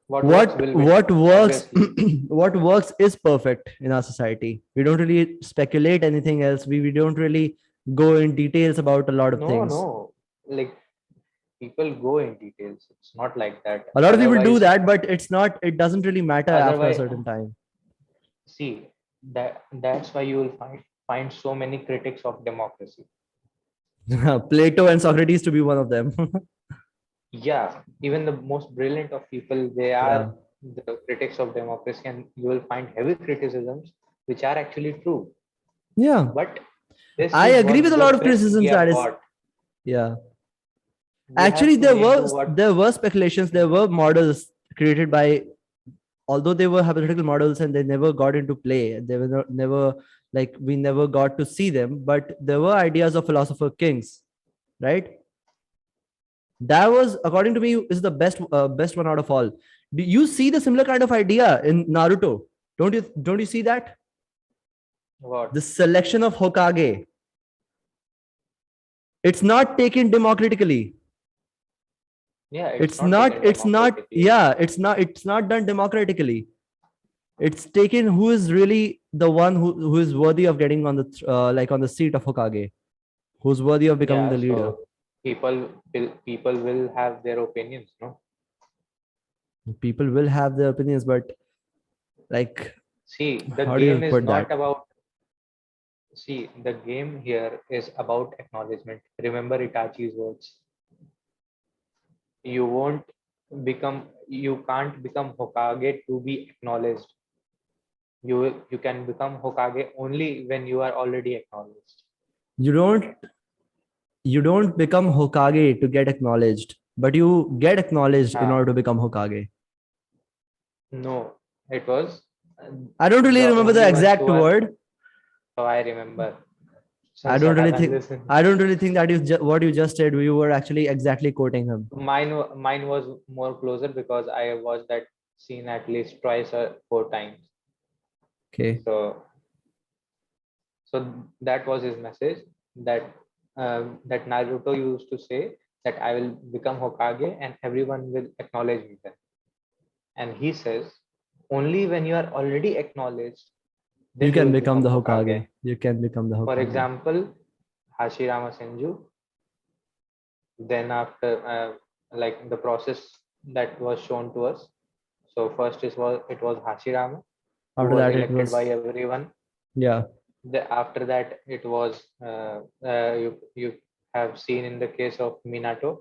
What works will win, What works obviously. what works is perfect in our society. We don't really speculate anything else. We don't really go in details about a lot of No, things. no. Like people go in details. It's not like that. A lot of people do Otherwise, that, but it doesn't really matter after a otherwise, certain time. see that's why you will find so many critics of democracy. Plato and Socrates to be one of them. Yeah, even the most brilliant of people, they Yeah. are the critics of democracy, and you will find heavy criticisms which are actually true. Yeah. But this I is agree with what a the lot of best we criticisms that have is, got. yeah. We Actually, have to make do what. there were speculations, there were models created by, although they were hypothetical models and they never got into play. They were never, like, we never got to see them, but there were ideas of philosopher kings, right? That was, according to me, is the best one out of all. Do you see the similar kind of idea in Naruto? Don't you see that? What? The selection of Hokage. It's not taken democratically. Yeah, it's It's not not, taken it's not, democratically. yeah, it's not done democratically. It's taken who is really the one who is worthy of getting on the like on the seat of Hokage, who's worthy of becoming Yeah, the leader. so people will have their opinions, no? People will have their opinions, but like, See, the how do you game is put not that? about. See, the game here is about acknowledgement. Remember Itachi's words. You won't you can't become Hokage to be acknowledged. You can become Hokage only when you are already acknowledged. You don't you don't become Hokage to get acknowledged, but you get acknowledged in Ah, order to become Hokage. no, it was I don't really the remember only the ones exact who are. word. So I remember, I since I don't really haven't think listened. I don't really think that what you just said. You were actually exactly quoting him. Mine was more closer because I watched that scene at least twice or four times. Okay. So so that was his message, that that Naruto used to say that I will become Hokage and everyone will acknowledge me then. And he says only when you are already acknowledged, You then you can will become become the Hokage. Hokage. You can become the For Hokage. example, Hashirama Senju. Then after like the process that was shown to us. So first it was Hashirama who After was that, it elected by was, everyone. yeah, After that, it was you have seen in the case of Minato.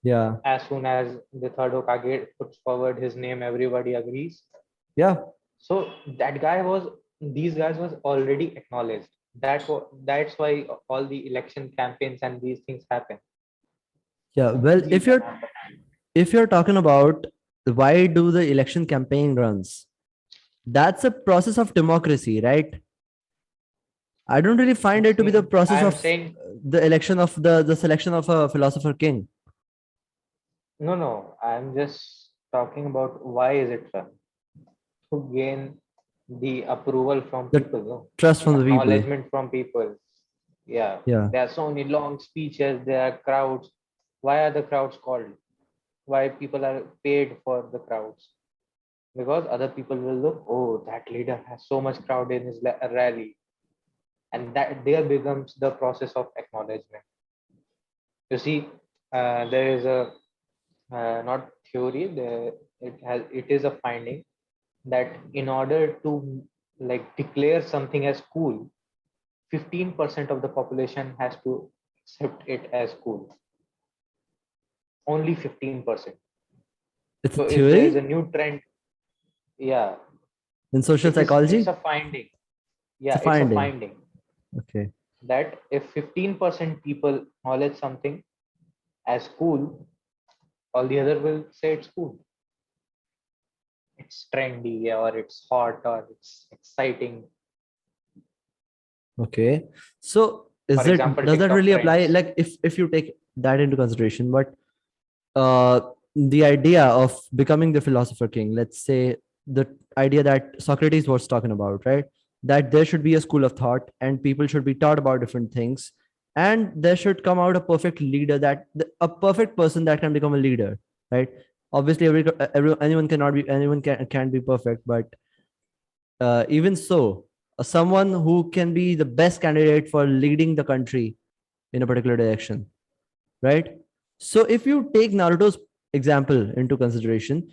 yeah, As soon as the third Hokage puts forward his name, everybody agrees. yeah. So that guy was these guys was already acknowledged. That's why all the election campaigns and these things happen. Yeah. Well, जी can happen. if you're talking about why do the election campaign runs, that's a process of democracy, right? I don't really find it to be the See, process I'm of saying the election of the selection of a philosopher king. no. I'm just talking about why is it run to gain the approval from The people, no, trust from the people. acknowledgement from people. Yeah, Yeah. there are so many long speeches. There are crowds. Why are the crowds called? Why people are paid for the crowds? Because other people will look, oh, that leader has so much crowd in his rally, and that there becomes the process of acknowledgement. You see, there is a not theory. It is a finding that in order to like declare something as cool, 15% of the population has to accept it as cool. Only 15%. It's a So if there is a theory new trend, yeah, in social it's psychology. a finding. It's Yeah, a it's a finding. finding Okay. that if 15% people acknowledge something as cool, all the other will say it's cool. It's trendy or it's hot or it's exciting. Okay. So For is it example, does that TikTok really apply? trends. Like if you take that into consideration, but uh the idea of becoming the philosopher king, let's say the idea that Socrates was talking about, right? That there should be a school of thought and people should be taught about different things, and there should come out a perfect leader, a perfect person that can become a leader, right? Obviously anyone cannot be, anyone can't be perfect, but even so, someone who can be the best candidate for leading the country in a particular direction, right? So if you take Naruto's example into consideration,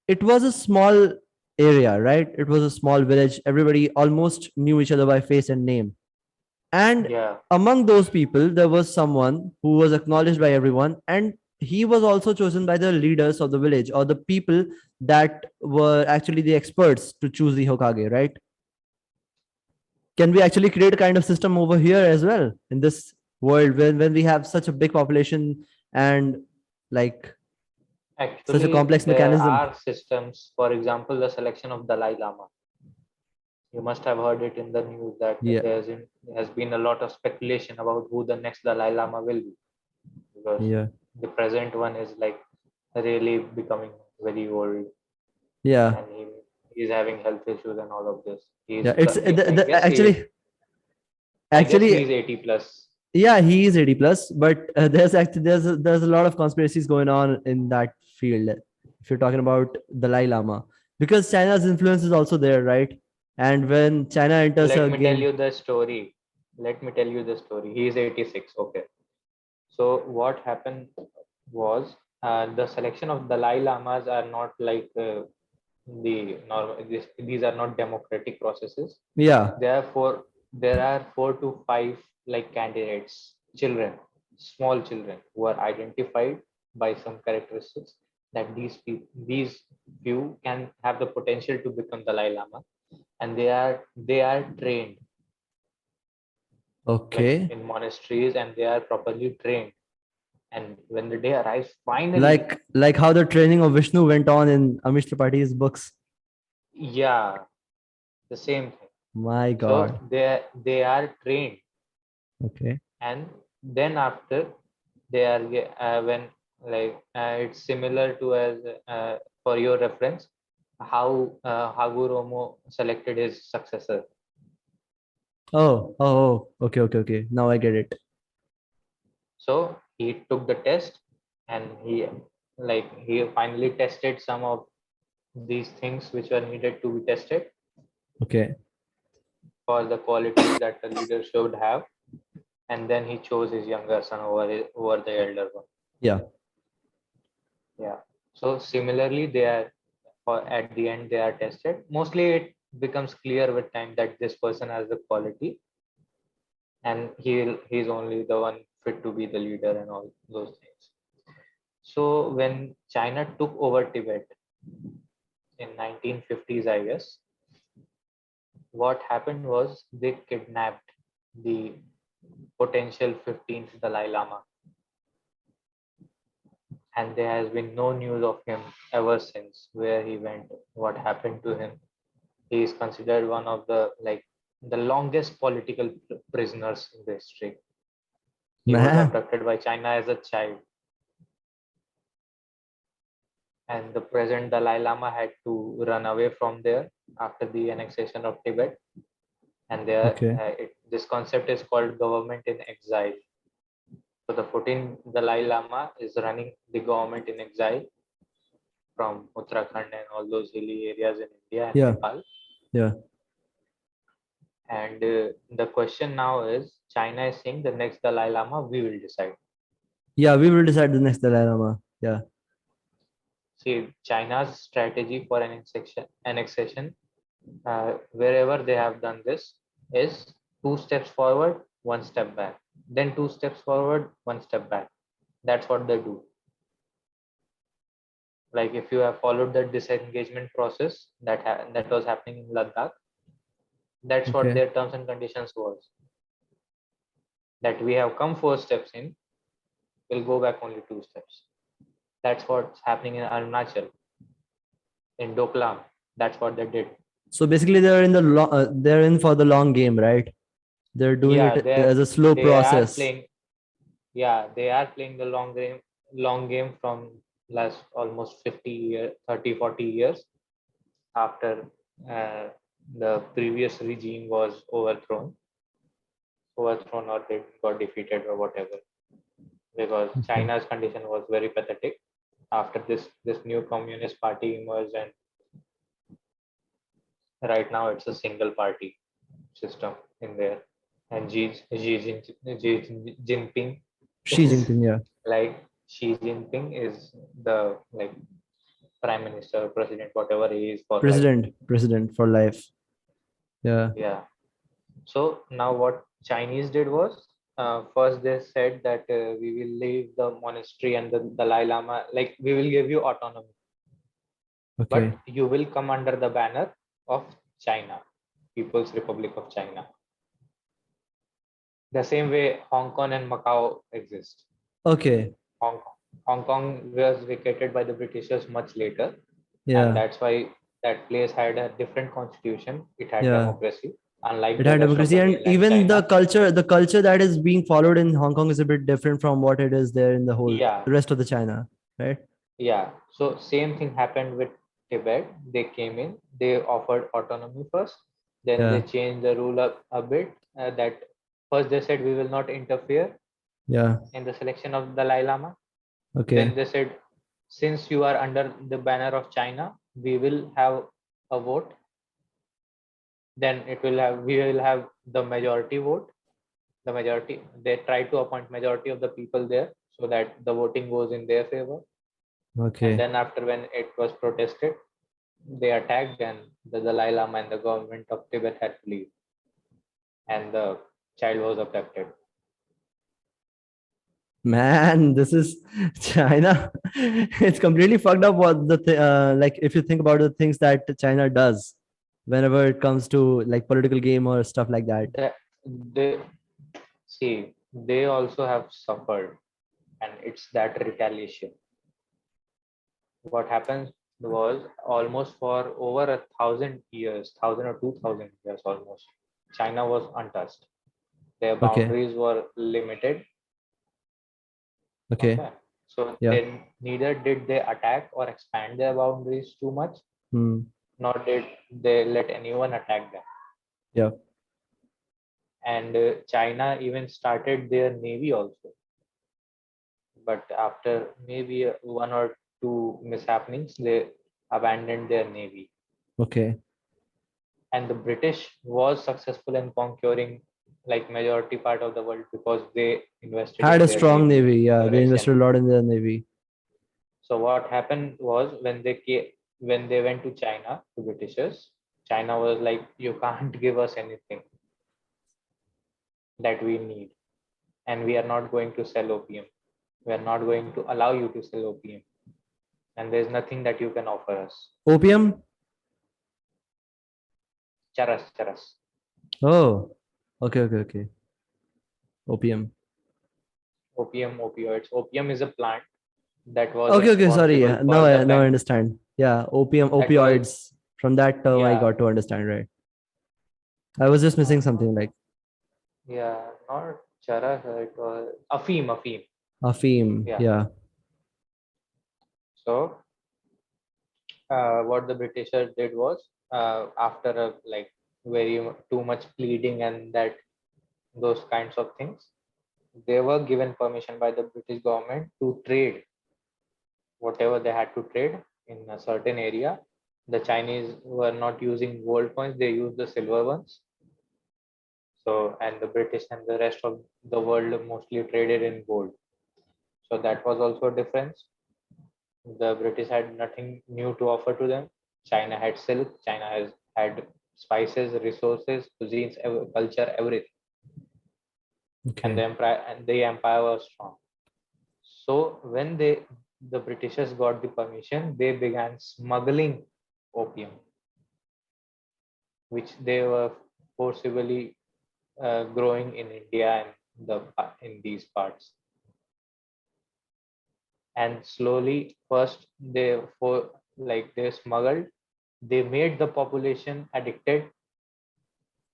it was a small area, right? It was a small village. Everybody almost knew each other by face and name. And Yeah, among those people, there was someone who was acknowledged by everyone, and he was also chosen by the leaders of the village or the people that were actually the experts to choose the Hokage, right? Can we actually create a kind of system over here as well in this world when we have such a big population and like such a actually, complex there mechanism? are systems. For example, the selection of Dalai Lama. You must have heard it in the news that Yeah, there has been a lot of speculation about who the next Dalai Lama will be, because yeah, the present one is like really becoming very old, yeah, and he's having health issues and all of this. yeah. It's I guess I guess actually, he's 80 plus. yeah, he is 80 plus, but there's actually there's a lot of conspiracies going on in that field. If you're talking about Dalai Lama, because China's influence is also there, right? And when China enters Let a me tell game, you the story. Let me tell you the story. He is 86. Okay. So what happened was the selection of Dalai Lamas are not like the normal. These are not democratic processes. yeah, Therefore, there are 4 to 5 like candidates, children, small children who are identified by some characteristics that these few can have the potential to become Dalai Lama, and they are trained like okay. in monasteries, and they are properly trained. And when the day arrives, finally, Like how the training of Vishnu went on in Amish Tripati's books. yeah, the same thing. My So God. they are trained, Okay. and then after they are when like it's similar to as for your reference how Hagoromo selected his successor. Okay, okay, okay. Now I get it. So he took the test, and he finally tested some of these things which were needed to be tested Okay. for the qualities that the leader should have, and then he chose his younger son over the elder one. Yeah. Yeah. So similarly, they are or at the end they are tested. Mostly, it becomes clear with time that this person has the quality, and he's only the one fit to be the leader and all those things. So when China took over Tibet in 1950s, I guess, what happened was they kidnapped the potential 15th Dalai Lama, and there has been no news of him ever since. Where he went, what happened to him. He is considered one of the longest political prisoners in the history. He was Man. abducted by China as a child, and the present Dalai Lama had to run away from there after the annexation of Tibet. And Okay. this concept is called government in exile. So the 14th Dalai Lama is running the government in exile from Uttarakhand and all those hilly areas in India and Yeah. Nepal. Yeah. And the question now is, China is saying the next Dalai Lama we will decide. Yeah. We will decide the next Dalai Lama. Yeah. See, China's strategy for annexation, wherever they have done this, is 2 steps forward, 1 step back, then 2 steps forward, 1 step back. That's what they do. Like if you have followed the disengagement process that was happening in Ladakh, that's what Okay. their terms and conditions was. That we have come 4 steps in, we'll go back only 2 steps. That's what's happening in Arunachal, in Doklam. That's what they did. So basically, they're in the they're in for the long game, right? They're doing Yeah, it as a slow they are process. playing. Yeah, they are playing the long game from last almost 50 years, 30, 40 years after uh, the previous regime was overthrown or they got defeated or whatever, because Okay. China's condition was very pathetic after this new communist party emerged, and right now it's a single party system in there, and Xi Jinping Xi is Jinping. Yeah. like Xi Jinping is the prime minister, president, whatever he is for life. President for life. Yeah. Yeah. So now what Chinese did was, first they said that we will leave the monastery and the Dalai Lama, like we will give you autonomy, Okay. but you will come under the banner of China, People's Republic of China. The same way Hong Kong and Macau exist. Okay. Hong Kong, Hong Kong was vacated by the Britishers much later, and Yeah. that's why that place had a different constitution. It had Yeah. democracy, unlike It the had rest of democracy, the and mainland even China. the culture that is being followed in Hong Kong is a bit different from what it is there in the whole Yeah, rest of the China, right? yeah. So same thing happened with Tibet. They came in, they offered autonomy first, then they Yeah. changed the rule a bit. That first they said we will not interfere Yeah. in the selection of the Dalai Lama. Then Okay. they said, since you are under the banner of China, we will have a vote. Then we will have the majority vote. The majority, they try to appoint majority of the people there so that the voting goes in their favor. And Okay. then after, when it was protested, they attacked, and the Dalai Lama and the government of Tibet had to leave, and the child was abducted. Man, this is China. It's completely fucked up what like if you think about the things that China does whenever it comes to like political game or stuff like that. That they see, they also have suffered, and it's that retaliation. What happens was, almost for over 1,000 years, 1,000 or 2,000 years almost, China was untouched. Their Okay. boundaries were limited. Okay. Okay. So Yeah. then neither did they attack or expand their boundaries too much, Hmm. nor did they let anyone attack them. Yeah. And China even started their navy also. But after maybe one or two mishappenings, they abandoned their navy. Okay. And the British was successful in conquering like majority part of the world because they invested Had in a their strong navy navy. Yeah. They invested aggressively. a lot in their navy. So what happened was, when they went to China, to Britishers, China was like, you can't give us anything that we need, and we are not going to sell opium. We are not going to allow you to sell opium, and there's nothing that you can offer us. Opium. Charas. Oh. Okay. Okay. Okay. Opium. Opium, opioids. Opium is a plant that was Okay, sorry. responsible Now for the I understand. Yeah, that was opioids. From that term, I yeah got to understand, right? I was just missing something like yeah not charak, it was Afim. Afim. Yeah. Yeah. So what the Britishers did was, after a like too much pleading and that those kinds of things, they were given permission by the British government to trade whatever they had to trade in a certain area. The Chinese were not using gold coins; they used the silver ones. So, and the British and the rest of the world mostly traded in gold. So that was also a difference. The British had nothing new to offer to them. China had silk. China has had spices, resources, cuisines, culture, everything, and Okay. the empire was strong. So when the Britishers got the permission, they began smuggling opium, which they were forcibly growing in India and in these parts. And slowly, first they smuggled, they made the population addicted.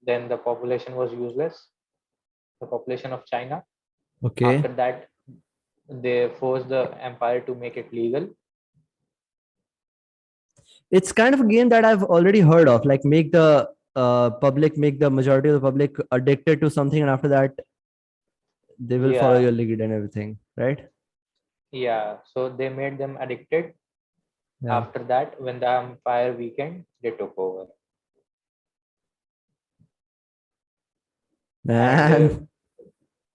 Then the population was useless, the population of China. After Okay. that, they forced the empire to make it legal. It's kind of a game that I've already heard of. Like make the majority of the public addicted to something, and after that, they will follow Yeah, your lead and everything, right? yeah. So they made them addicted. Yeah. After that, when the empire weakened, they took over. And Man.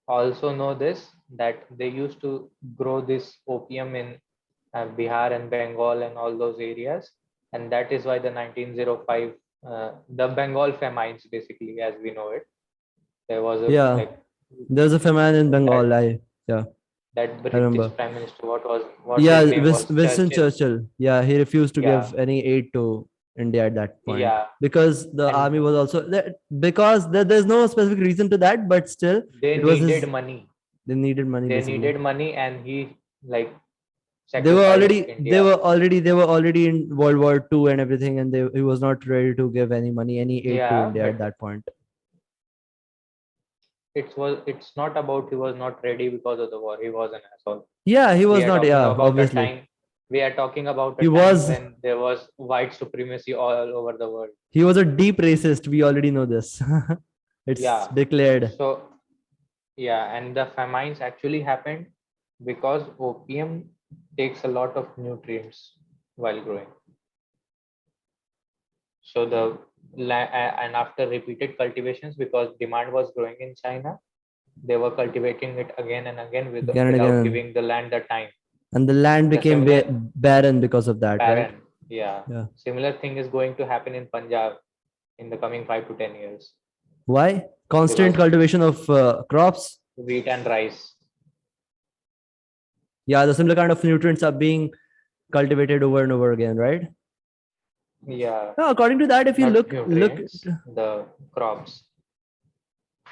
also know this, that they used to grow this opium in Bihar and Bengal and all those areas, and that is why the 1905 the Bengal famines, basically as we know it, there was a Yeah. like There's a famine in that Bengal. Yeah, that I British remember. prime minister, what Yeah, his name was, Winston Churchill. Churchill. Yeah, he refused to Yeah, give any aid to India at that point yeah, because the and army was also because there's no specific reason to that, but still, they it was needed his. money. They needed money They basically. needed money, and he like They were sacrificed already India. they were already in World War II and everything, and he was not ready to give any money, any aid to Yeah, India at but that point. it's not about he was not ready because of the war. He was an asshole. Yeah, he We was are not. talking Yeah, about a obviously, time. We are talking about a he time was when there was white supremacy all over the world. he was a deep racist. We already know this. It's Yeah. declared. So yeah, and the famines actually happened because opium takes a lot of nutrients while growing. So and after repeated cultivations, because demand was growing in China, they were cultivating it again and again Again and without again, giving the land the time. and the land The became similar barren because of that, right? barren, yeah, Yeah. similar thing is going to happen in Punjab in the coming 5 to 10 years, Why? Constant because cultivation of crops. wheat and rice. Yeah, the similar kind of nutrients are being cultivated over and over again, right? Yeah, No, according to that, if you not look. nutrients, the crops.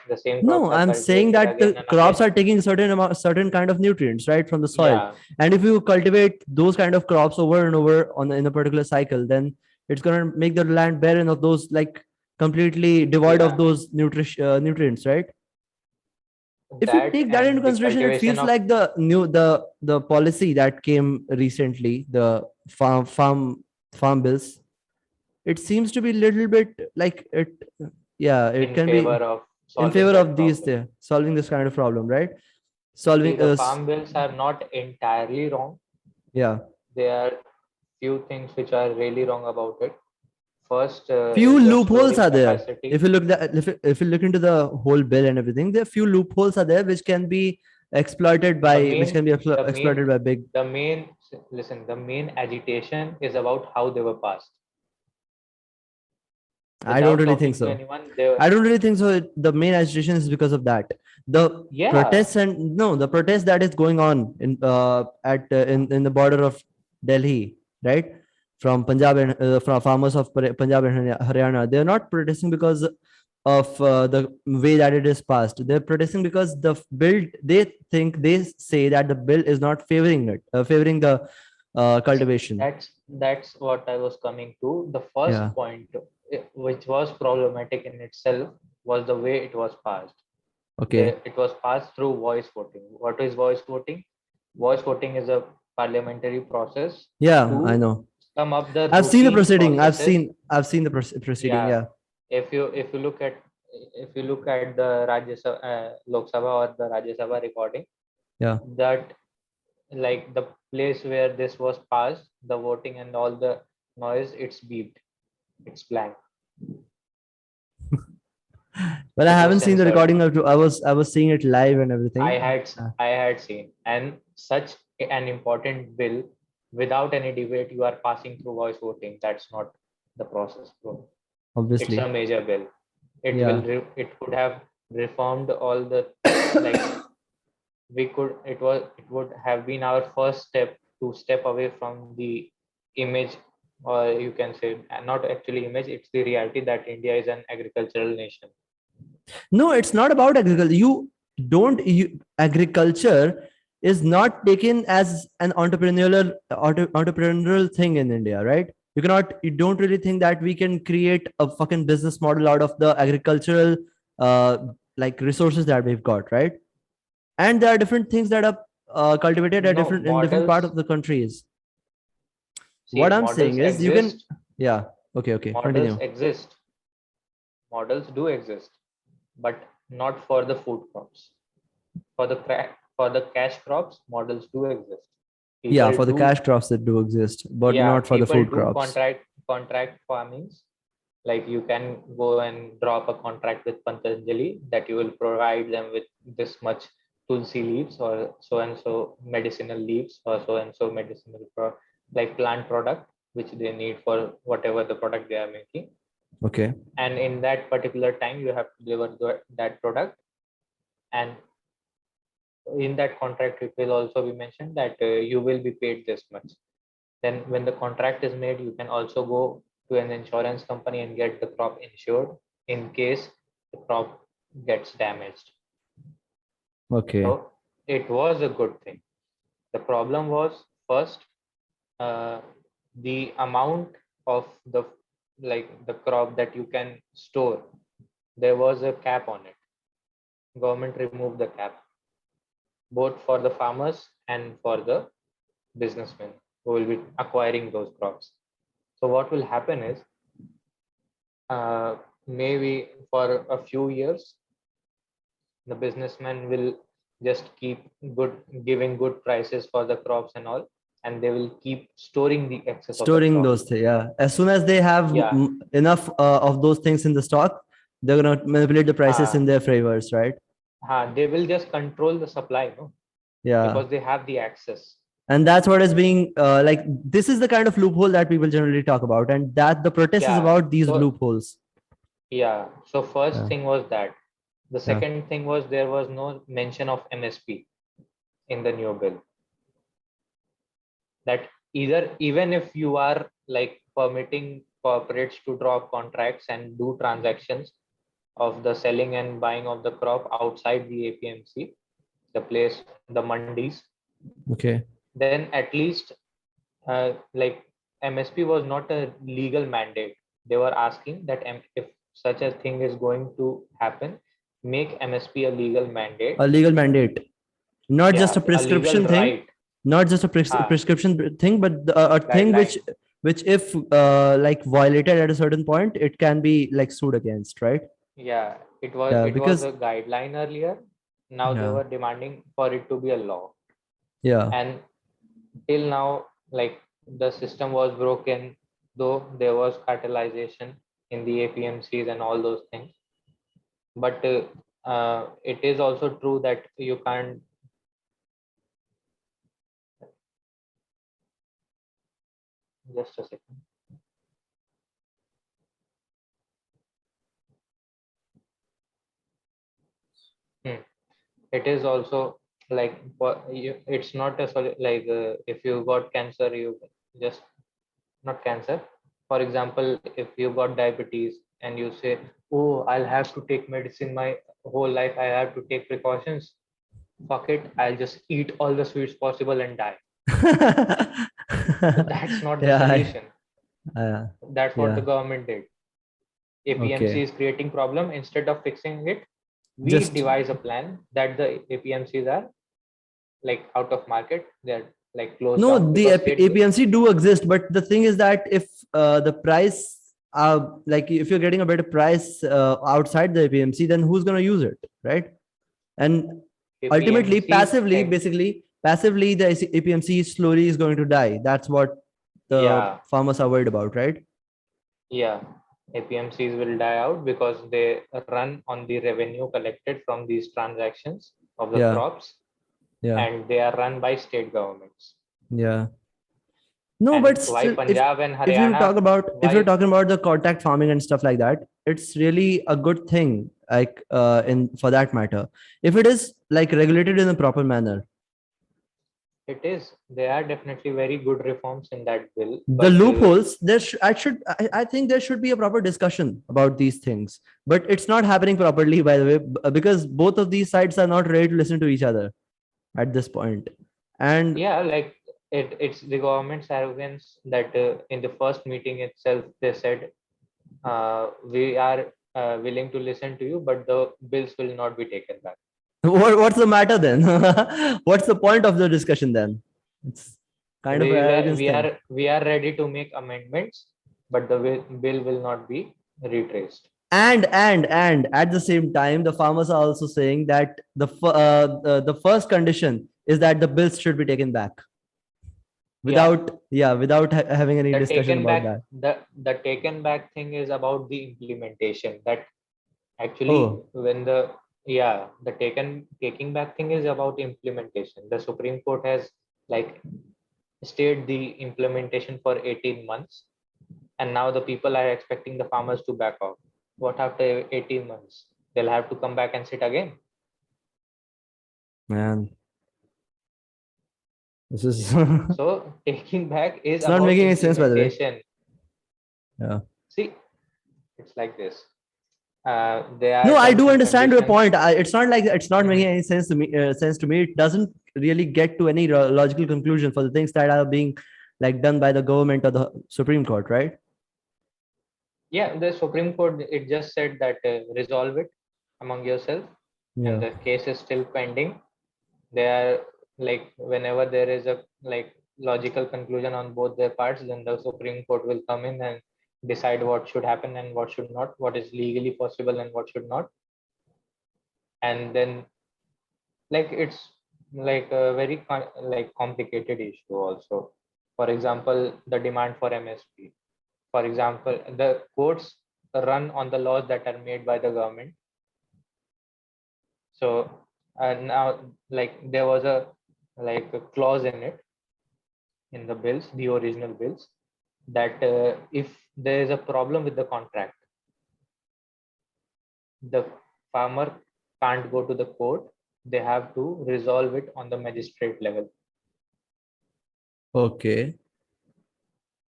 The same crops No, are I'm saying cultivated that again the and crops again. are taking certain kind of nutrients, right, from the soil. Yeah, And if you cultivate those kind of crops over and over in a particular cycle, then it's gonna make the land barren of those, like completely devoid of yeah. those nutrients, right? If you That take that into and the consideration, it cultivation feels of like the policy that came recently, the farm bills. It seems to be a little bit like it. Yeah, it in can favor be of in solving favor that of these problem. solving this kind of problem, right? See, Solving the farm bills are not entirely wrong. yeah, There are few things which are really wrong about it. First few is the loopholes storage are there. If capacity. you if you look into the whole bill and everything, there are few loopholes are there which can be The which can main, be the exploited main, by big. the main, listen, the main agitation is about how they were passed. I don't Without really think talking to so. anyone, they were, I don't really think so. The main agitation is because of that. The yeah, protests and no, the protest that is going on in the border of Delhi, right? From Punjab and from farmers of Punjab and Haryana, they are not protesting because of the way that it is passed. They're protesting because the bill, they say that the bill is not favoring the cultivation. That's what I was coming to. The first Yeah. point, which was problematic in itself, was the way it was passed. Okay. It was passed through voice voting. What is voice voting? Voice voting is a parliamentary process Yeah, I to know. come up the I've seen the routine proceeding. processes. I've seen the proceeding. Yeah, Yeah. if you look at the Rajya Sabha, Lok Sabha or the Rajya Sabha recording, Yeah. that like the place where this was passed, the voting and all the noise, it's beeped, it's blank, Well, I it was haven't seen the censored. recording of. I was seeing it live and everything. I had seen, and such an important bill, without any debate, you are passing through voice voting. That's not the process, bro. It's a Obviously. major bill. Yeah. It could have reformed all the, like, it would have been our first step to step away from the image, or you can say not actually image, it's the reality that India is an agricultural nation. No, it's not about agriculture. Agriculture is not taken as an entrepreneurial thing in India, right? You don't really think that we can create a fucking business model out of the agricultural uh like resources that we've got, right? And there are different things that are cultivated at No, different in different part models, of the countries. see, What I'm models saying is you can, exist, yeah. Okay, models continue. exist, models do exist, but not for the food crops. For the cash crops, models do exist. Yeah, People for the do, cash crops that do exist, but yeah, not for the people food do crops. contract farmings. Like you can go and drop a contract with Patanjali that you will provide them with this much tulsi leaves or so and so medicinal leaves or so and so medicinal like plant product which they need for whatever the product they are making. Okay. And in that particular time, you have to deliver that product. And in that contract, it will also be mentioned that you will be paid this much. Then when the contract is made, you can also go to an insurance company and get the crop insured in case the crop gets damaged. Okay. So it was a good thing. The problem was first, uh, the amount of the, like, the crop that you can store. There was a cap on it. Government removed the cap, both for the farmers and for the businessmen who will be acquiring those crops. So what will happen is, uh, maybe for a few years, the businessmen will just keep good giving good prices for the crops and all, and they will keep storing the excess of the Storing crop. those things, yeah. As soon as they have Yeah, enough of those things in the stock, they're gonna manipulate the prices uh, in their favors, right? they will just control the supply, no, Yeah. because they have the access. And that's what is being like, this is the kind of loophole that people generally talk about, and that the protest is Yeah. about these So loopholes. yeah. So first Yeah. thing was that. The Yeah. second thing was there was no mention of MSP in the new bill. That either even if you are like permitting corporates to drop contracts and do transactions of the selling and buying of the crop outside the APMC, the place, the mandis, Okay. then at least, like, MSP was not a legal mandate. They were asking that if such a thing is going to happen, make MSP a legal mandate. A legal mandate, not just Yeah, a a legal prescription thing, right. not just a Ah, prescription thing, but a thing guideline. which if like violated at a certain point, it can be like sued against, right? Yeah, it was Yeah, it was because a guideline earlier. Now they yeah, were demanding for it to be a law. yeah. And till now, like, the system was broken, though there was cartelization in the APMCs and all those things. But it is also true that you can't. Just a second. Hmm. It is also like, it's not a like, if you got cancer, you just, not cancer. For example, if you got diabetes and you say, oh, I'll have to take medicine my whole life, I have to take precautions. Fuck it, I'll just eat all the sweets possible and die. So that's not the Yeah, solution. uh, That's what the yeah. government did. APMC Okay. is creating problem. Instead of fixing it, we Just devise a plan that the APMCs are like out of market. They're like closed no, down the because state APMC do exist, but the thing is that if the price, like if you're getting a better price outside the APMC, then who's going to use it, right? And ultimately, APMCs. passively, basically, passively, the APMC slowly is going to die. That's what the Yeah, farmers are worried about, right? yeah. APMCs will die out because they run on the revenue collected from these transactions of the Yeah, crops, yeah, and they are run by state governments. yeah. No, And but why still, Punjab and if you talk Haryana? about if you're Why? talking about the contact farming and stuff like that, it's really a good thing. Like in for that matter, if it is like regulated in a proper manner, It is. There are definitely very good reforms in that bill, the but loopholes there I think there should be a proper discussion about these things. But it's not happening properly, by the way, because both of these sides are not ready to listen to each other at this point. And yeah, like it's the government's arrogance that in the first meeting itself they said we are willing to listen to you, but the bills will not be taken back. what's the matter then? What's the point of the discussion then? It's kind of an arrogance thing. We are ready to make amendments, but the bill will not be retraced. And at the same time, the farmers are also saying that the first condition is that the bills should be taken back Yeah, without having any the discussion taken about back that. the taken back thing is about the implementation. That actually Oh, when the yeah the taking back thing is about implementation. The Supreme Court has like stayed the implementation for 18 months, and now the people are expecting the farmers to back off. What after 18 months? They'll have to come back and sit again. man, this is it's So taking back is not about making any sense, by the way. implementation. Yeah. See, it's like this. There No, are I terms do and understand your conditions. point. It's not like it's not making Mhm. any sense to me. Sense to me, it doesn't really get to any logical conclusion for the things that are being like done by the government or the Supreme Court, right? Yeah, the Supreme Court it just said that resolve it among yourself, and Yeah. the case is still pending. They are like whenever there is a like logical conclusion on both their parts, then the Supreme Court will come in and decide what should happen and what should not, what is legally possible and what should not. And then like it's like a very like complicated issue also. For example, the demand for MSP. For example, the courts run on the laws that are made by the government. So now like there was a like a clause in it in the bills, the original bills, that if there is a problem with the contract, the farmer can't go to the court. They have to resolve it on the magistrate level. Okay.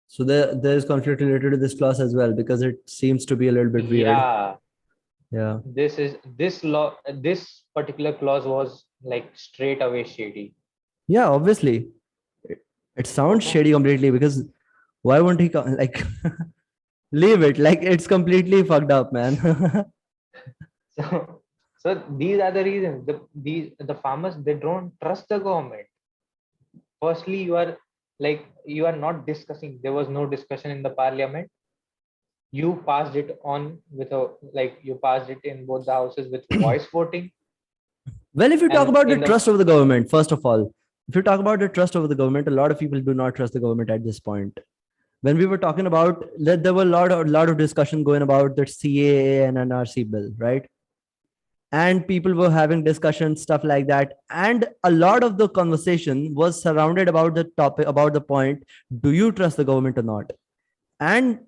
So there is conflict related to this clause as well, because it seems to be a little bit weird. Yeah, Yeah. this law, this particular clause was like straight away shady. Yeah, obviously. It sounds Okay. shady completely, because why won't he like leave it? Like it's completely fucked up, man. So, so these are the reasons. The farmers they don't trust the government. Firstly, you are not discussing. There was no discussion in the parliament. You passed it on with a like you passed it in both the houses with voice voting, Well, if you talk and about the in the trust of the government, first of all, if you talk about the trust of the government, a lot of people do not trust the government at this point. When we were talking about that, there were a lot of discussion going about the CAA and NRC bill, right? And people were having discussions, stuff like that, and a lot of the conversation was surrounded about the topic, about the point: do you trust the government or not? And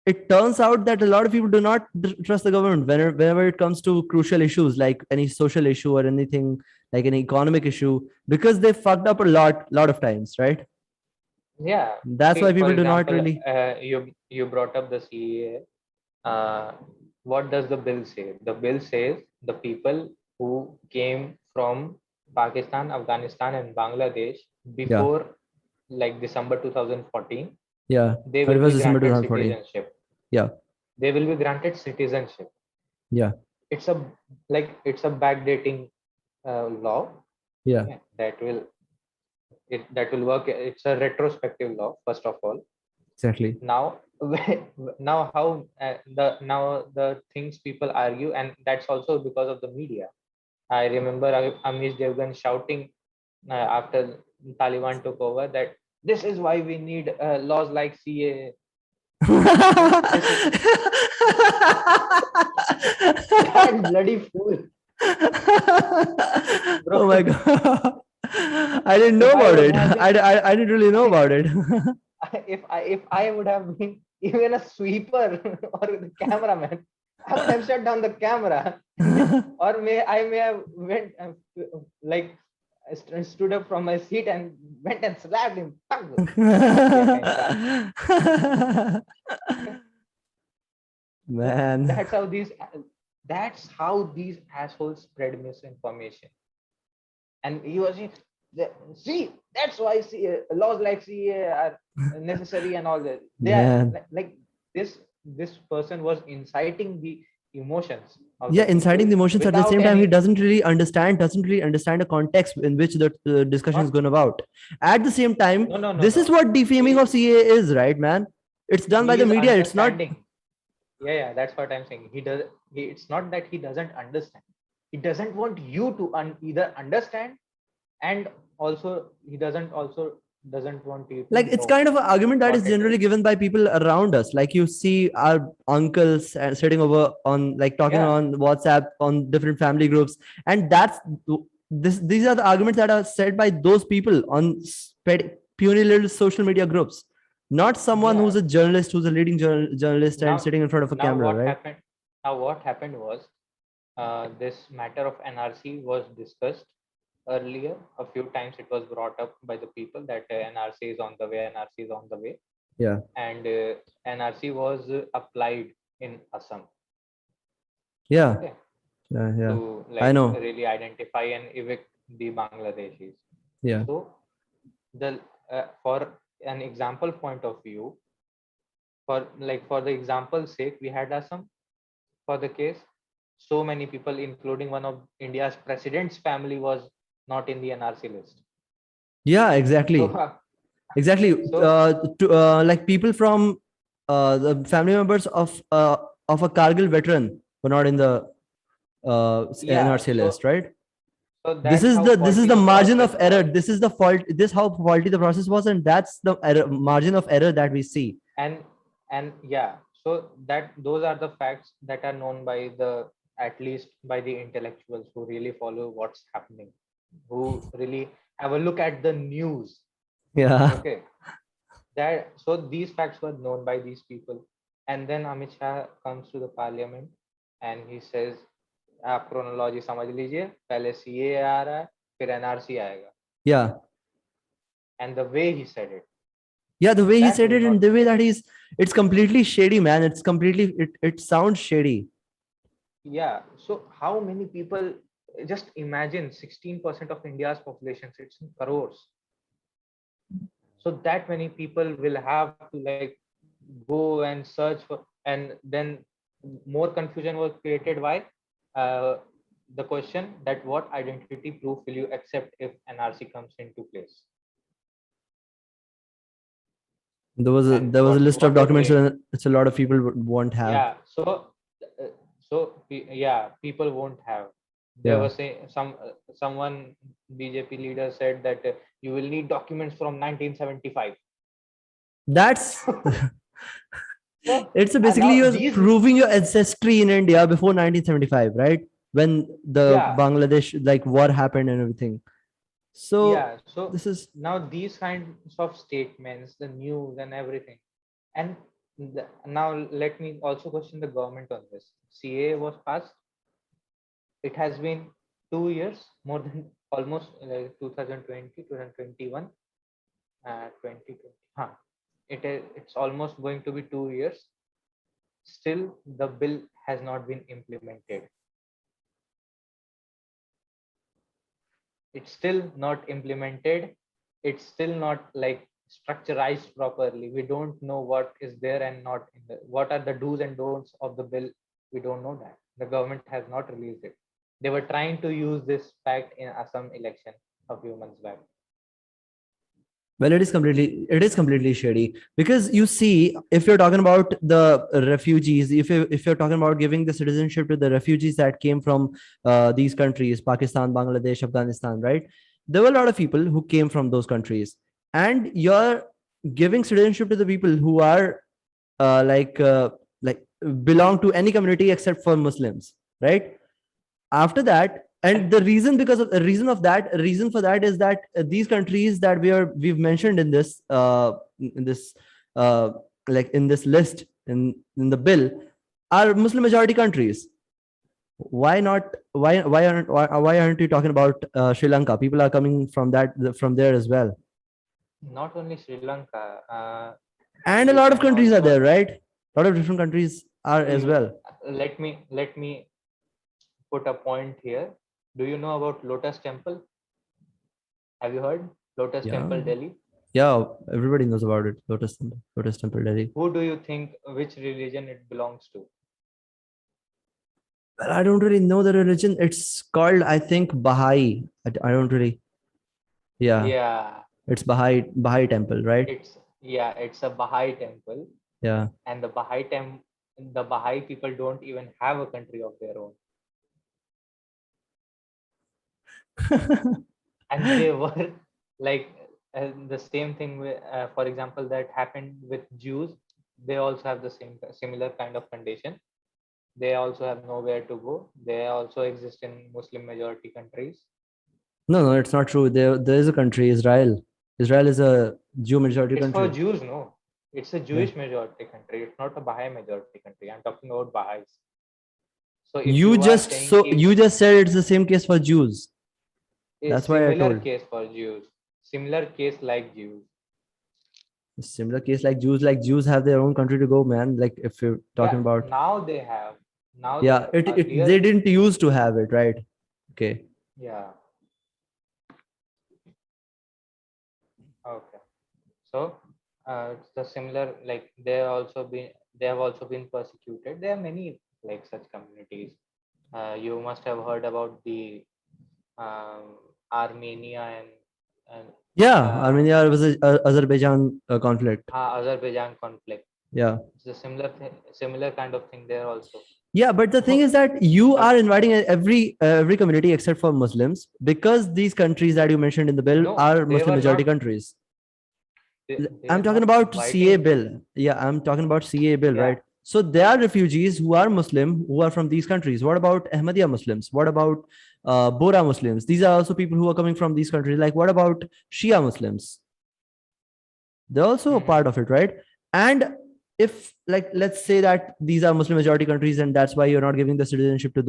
it turns out that a lot of people do not trust the government whenever it comes to crucial issues like any social issue or anything like an economic issue, because they fucked up a lot of times, right? Yeah. That's See, why for people do not example, really. you brought up the CEA. What does the bill say? The bill says the people who came from Pakistan, Afghanistan, and Bangladesh Yeah, before like December 2014, yeah. they will be 31st December granted 2014. citizenship. Yeah, They will be granted citizenship. yeah, It's a it's a backdating law. yeah. Okay, that will work. It's a retrospective law. First of all, Exactly. now now how the things people argue, and that's also because of the media. I remember Amish Devgan shouting after Taliban took over that this is why we need laws like CA. This is that bloody fool, bro. Oh my god. I didn't know If I about would it. have been, I didn't really know about it. if I would have been even a sweeper or the cameraman, I would have shut down the camera, or may have went like stood up from my seat and went and slapped him. Yeah, kinda. So Man. that's how these assholes spread misinformation. And he was see, that's why laws like CA are necessary and all that. They are Man. like this person was inciting the emotions of the Yeah, inciting people the emotions at the without same time. He any doesn't really understand the context in which the discussion is not going about. At the same time, no no no this no is what defaming he, of CA is, right, man? It's done by he the is media. It's not. understanding. Yeah, that's what I'm saying. It's not that he doesn't understand. He doesn't want you to either understand, and also he doesn't want you to Like, it's know kind of an argument that is what it is. generally given by people around us. Like, you see our uncles sitting over on, like, talking Yeah, on WhatsApp on different family groups, and these are the arguments that are said by those people on puny little social media groups, not someone yeah. who's a journalist, who's a leading journalist and now sitting in front of a now camera, what right? happened what happened was this matter of NRC was discussed earlier. A few times it was brought up by the people that NRC is on the way, NRC is on the way, Yeah, and NRC was applied in Assam. yeah, Okay, yeah. to I like know. really identify and evict the Bangladeshis. Yeah, So the for an example point of view, for the example's sake, we had Assam for the case. So many people, including one of India's president's family, was not in the NRC list. yeah, So, exactly. Exactly. so Like, people from the family members of a Kargil veteran were not in the yeah, NRC list, right? This that's is how the faulty the margin process of error. was, This is the fault. This how faulty the process was, and that's the margin of error that we see. and yeah, so that those are the facts that are known by the at least by the intellectuals who really follow what's happening, who really have a look at the news. Yeah, Okay, that so these facts were known by these people, and then Amit Shah comes to the parliament and he says आप chronology समझ लीजिए, पहले CA आ रहा है, फिर NRC आएगा. yeah, And the way he said it, yeah. The way he that said was it, and not the way that fair. it's completely shady, man. It's completely it sounds shady. Yeah, so how many people, just imagine 16% of India's population, it's in crores. So that many people will have to like go and search for, and then more confusion was created. Why? Uh, the question that what identity proof will you accept if NRC comes into place? And There was a list of what would documents we, that it's a lot of people won't have. yeah, uh, yeah, people won't have. There Yeah, was someone BJP leader said that you will need documents from 1975. that's So it's basically now you're these, proving your ancestry in India before 1975, right? When the yeah, Bangladesh like war happened and everything. So yeah, so this is now these kinds of statements, the news and everything, and now let me also question the government on this. CA was passed. It has been 2 years, more than almost like 2020, 2021, 2020. it's almost going to be 2 years. Still, the bill has not been implemented. It's still not implemented. It's still not like structurized properly. We don't know what is there and not in the, what are the do's and don'ts of the bill. We don't know that. The government has not released it. They were trying to use this fact in Assam election a few months back. Well, it is completely shady, because you see, if you're talking about the refugees, if you're talking about giving the citizenship to the refugees that came from these countries, Pakistan, Bangladesh, Afghanistan, right? There were a lot of people who came from those countries, and you're giving citizenship to the people who are like belong to any community except for Muslims, right? After that, and the reason, because of the reason for that is that these countries that we've mentioned in this uh, like in this list in the bill are Muslim majority countries. Why not? Why aren't you talking about Sri Lanka? People are coming from there as well, Not only Sri Lanka, and a you lot of can countries are also there, right? A lot of different countries are as you, well. let me put a point here. Do you know about Lotus Temple? Have you heard Lotus Yeah, Temple, Delhi? yeah, everybody knows about it. Lotus Temple, Delhi. Who do you think which religion it belongs to? Well, I don't really know the religion. It's called, I think, Baha'i. I don't really. Yeah, Yeah, it's Baha'i temple, right? it's a Baha'i temple, Yeah. and the Baha'i people don't even have a country of their own, and they were like the same thing with, for example, that happened with Jews. They also have the similar kind of condition. They also have nowhere to go. They also exist in Muslim majority countries. No, no, it's not true. There is a country, Israel. Israel is a Jew majority It's for country. Jews, no. It's a Yeah. Jewish majority country. It's not a Baha'i majority country. I'm talking about Baha'is. So if You you are just saying so you just said it's the same case for Jews. a That's why I similar told. case for Jews, similar case like Jews, Similar case like Jews have their own country to go, man. Like if you're talking yeah, about, now they have. Now they yeah, have. it they Earlier, didn't used to have it, right? Okay. yeah. Okay. So it's the similar, like they have also been persecuted. There are many like such communities. You must have heard about the Armenia and Yeah, uh, Armenia was a Azerbaijan conflict. Azerbaijan conflict. Yeah. It's a similar kind of thing there also. Yeah, but the thing So, is that you but are inviting every community except for Muslims, because these countries that you mentioned in the bill no, are they Muslim were majority not. countries. They I'm were talking not about CA inviting. bill. Yeah, I'm talking about CA bill, Yeah, right? So there are refugees who are Muslim who are from these countries. What about Ahmadiyya Muslims? What about Bora Muslims? These are also people who are coming from these countries. Like, what about Shia Muslims? They're also a hmm, part of it, right? And if, like, let's say that these are Muslim majority countries and that's why you're not giving the citizenship to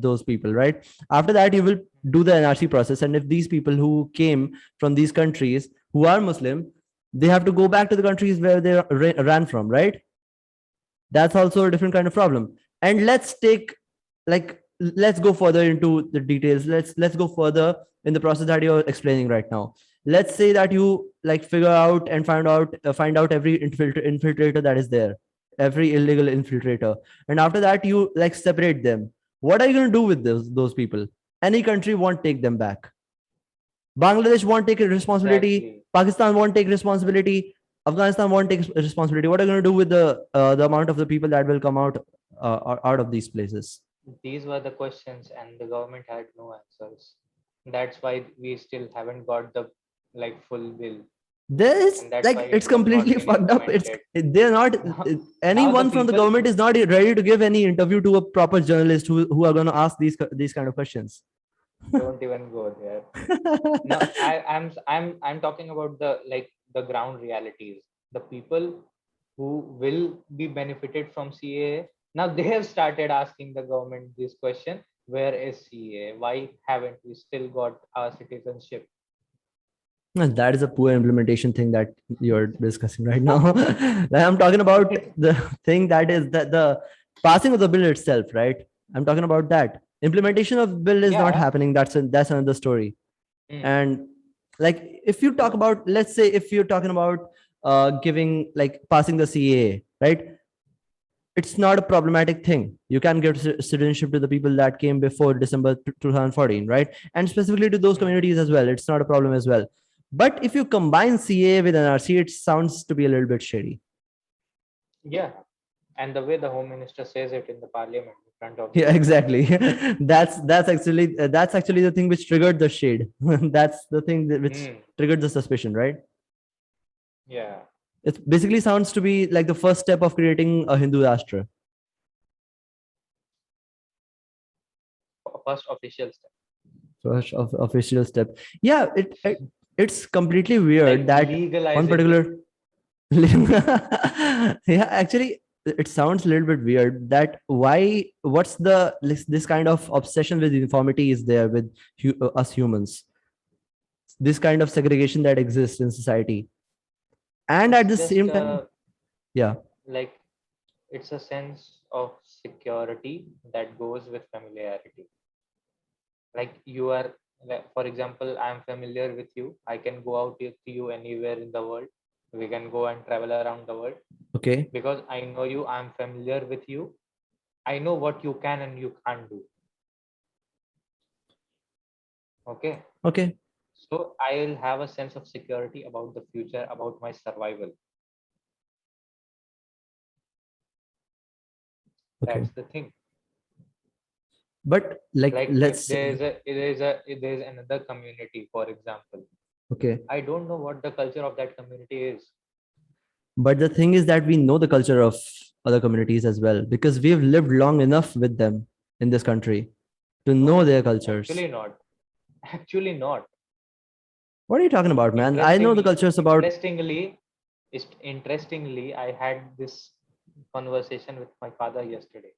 those people, right? After that you will do the NRC process, and if these people who came from these countries who are Muslim, they have to go back to the countries where they ran from, right? That's also a different kind of problem. And let's go further into the details. Let's go further in the process that you're explaining right now. Let's say that you like figure out and find out every infiltrator that is there, every illegal infiltrator, and after that you like separate them. What are you going to do with those people? Any country won't take them back. Bangladesh won't take responsibility. exactly. Pakistan won't take responsibility. Afghanistan won't take responsibility. What are you going to do with the amount of the people that will come out of these places? These were the questions, and the government had no answers. That's why we still haven't got the like full bill, There is and that's why like it's it has not completely been fucked up. It's implemented. they're not Now the anyone from the people government is not ready to give any interview to a proper journalist who are going to ask these kind of questions. don't even go there. No, I'm talking about the like the ground realities. The people who will be benefited from CAA, now they have started asking the government this question: where is CAA? Why haven't we still got our citizenship? And that is a poor implementation thing that you're discussing right now. Like, I'm talking about the thing that is that the passing of the bill itself, right? I'm talking about that. Implementation of bill is not Yeah. happening. That's another story. Hmm. And like if you talk No. about, let's say if you're talking about giving like passing the CAA, right? It's not a problematic thing. You can give citizenship to the people that came before December 2014, right? And specifically to those Hmm. communities as well. It's not a problem as well. But if you combine CA with NRC, it sounds to be a little bit shady. Yeah. And the way the Home Minister says it in the Parliament in front of the Yeah, people. exactly. That's actually the thing which triggered the shade. That's the thing which Hmm. triggered the suspicion, right? Yeah. It basically sounds to be like the first step of creating a Hindu Rashtra. First official step. First of official step. Yeah, it's completely weird Like that one legalizing it. particular yeah, actually it sounds a little bit weird that why what's the this kind of obsession with uniformity is there with us humans, this kind of segregation that exists in society, and at It's the just same time, yeah. like it's a sense of security that goes with familiarity. Like you are, like, for example, I'm familiar with you. I can go out with you anywhere in the world. We can go and travel around the world Okay. because I know you. I'm familiar with you. I know what you can and you can't do. Okay. Okay. So I'll have a sense of security about the future, about my survival. Okay. That's the thing. But like Like if let's say, there's another community, for example, okay, I don't know what the culture of that community is. but the thing is that we know the culture of other communities as well because we've lived long enough with them in this country to know No, their cultures. actually not. Actually not. What are you talking about, man? I know the Interestingly, cultures about. interestingly, interestingly, I had this conversation with my father yesterday,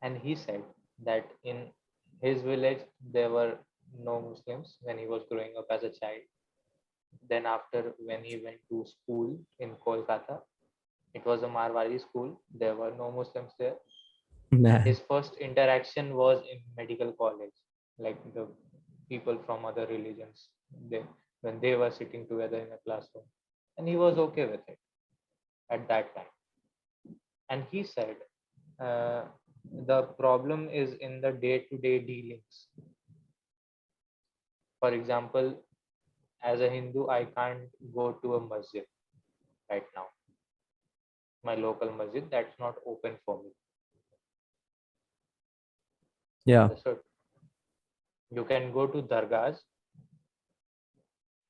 and he said that in his village there were no Muslims when he was growing up as a child. Then after when he went to school in Kolkata, it was a Marwari school. There were no Muslims there. Man. His first interaction was in medical college, like the people from other religions, they when they were sitting together in a classroom, and he was okay with it at that time. And he said uh, the problem is in the day-to-day dealings. For example, as a Hindu, I can't go to a masjid right now, my local masjid. That's not open for me. Yeah. Understood? You can go to dargahs,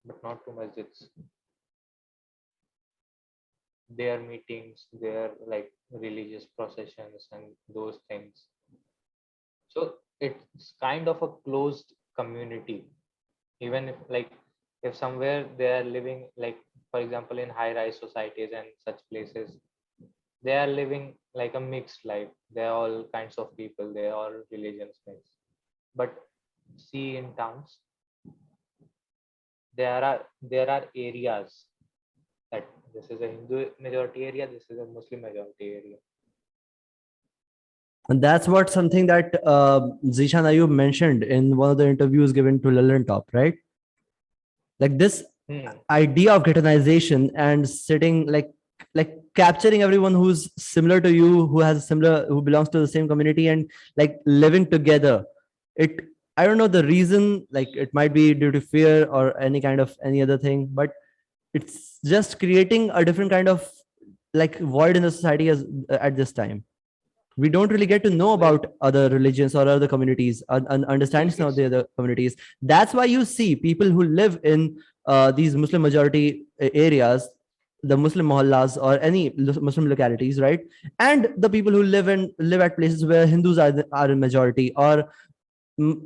but not to masjids. Their meetings, their like religious processions and those things. So it's kind of a closed community. Even if like if somewhere they are living, like for example in high rise societies and such places, they are living like a mixed life. They're all kinds of people, they're all religions mixed. But see in towns, there are areas that this is a Hindu majority area, this is a Muslim majority area. And that's what something that Zishan Ayub mentioned in one of the interviews given to Lillian Top, right? Like this Hmm. idea of ghettoization and sitting like capturing everyone who's similar to you, who has similar, who belongs to the same community, and like living together. It, I don't know the reason, like it might be due to fear or any kind of any other thing, but it's just creating a different kind of like void in the society as at this time. We don't really get to know Well, about other religions or other communities, understand see, some of it's the other communities. That's why you see people who live in these Muslim majority areas, the Muslim mohallas or any Muslim localities, right? And the people who live at places where Hindus are in majority, or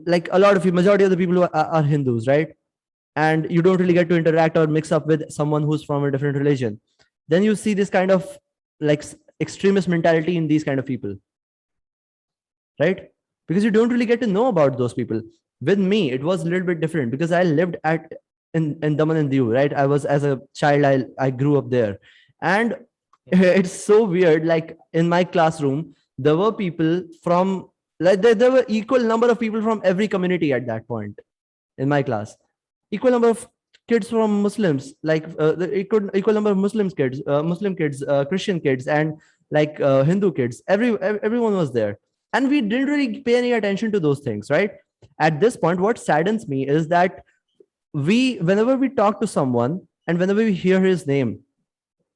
like a lot of majority of the people who are Hindus, right? And you don't really get to interact or mix up with someone who's from a different religion. Then you see this kind of like extremist mentality in these kind of people, right? Because you don't really get to know about those people. With me, it was a little bit different because I lived at in Daman and Diu, right? I was, as a child, I grew up there, and Mhm. it's so weird. Like in my classroom, there were people from, like there were equal number of people from every community at that point in my class. Equal number of kids from Muslims, like the equal number of Muslim kids, Christian kids, and like Hindu kids. Everyone was there, and we didn't really pay any attention to those things, right? At this point, what saddens me is that whenever we talk to someone and whenever we hear his name,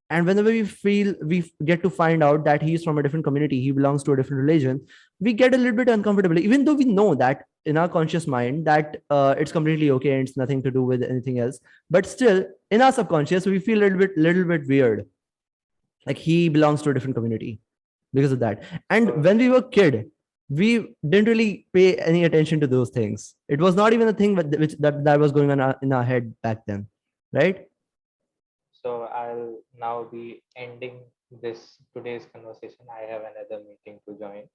and whenever we get to find out that he's from a different community, he belongs to a different religion, we get a little bit uncomfortable, even though we know that in our conscious mind that it's completely okay and it's nothing to do with anything else. But still, in our subconscious, we feel a little bit weird, like he belongs to a different community because of that. And when we were kid, we didn't really pay any attention to those things. It was not even a thing that was going on in our head back then, right? So I'll now be ending this today's conversation. I have another meeting to join.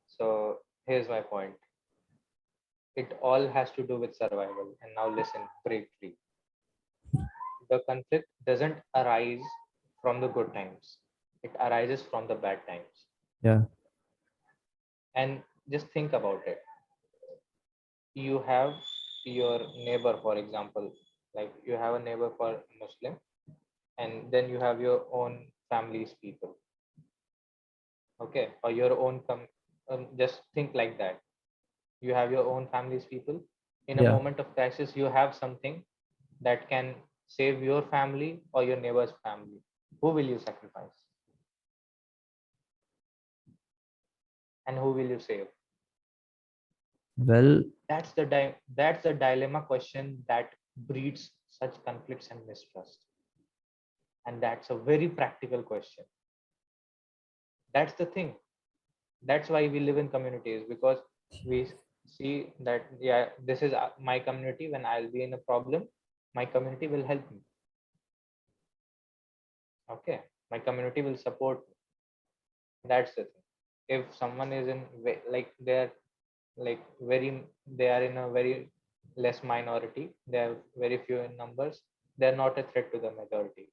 So here's my point. It all has to do with survival. And now listen briefly. The conflict doesn't arise from the good times. It arises from the bad times. Yeah. And just think about it. You have your neighbor, for example, like you have a neighbor for Muslim, and then you have your own family's people, okay, or your own just think like that. You have your own family's people. In a Yeah. moment of crisis, you have something that can save your family or your neighbor's family. Who will you sacrifice, and who will you save? Well, That's the dilemma question that breeds such conflicts and mistrust, and that's a very practical question. That's the thing. That's why we live in communities, because we see that, yeah, this is my community. When I'll be in a problem, my community will help me. Okay, my community will support me. That's the thing. If someone is in like they're like very they are in a very less minority, they are very few in numbers, they're not a threat to the majority.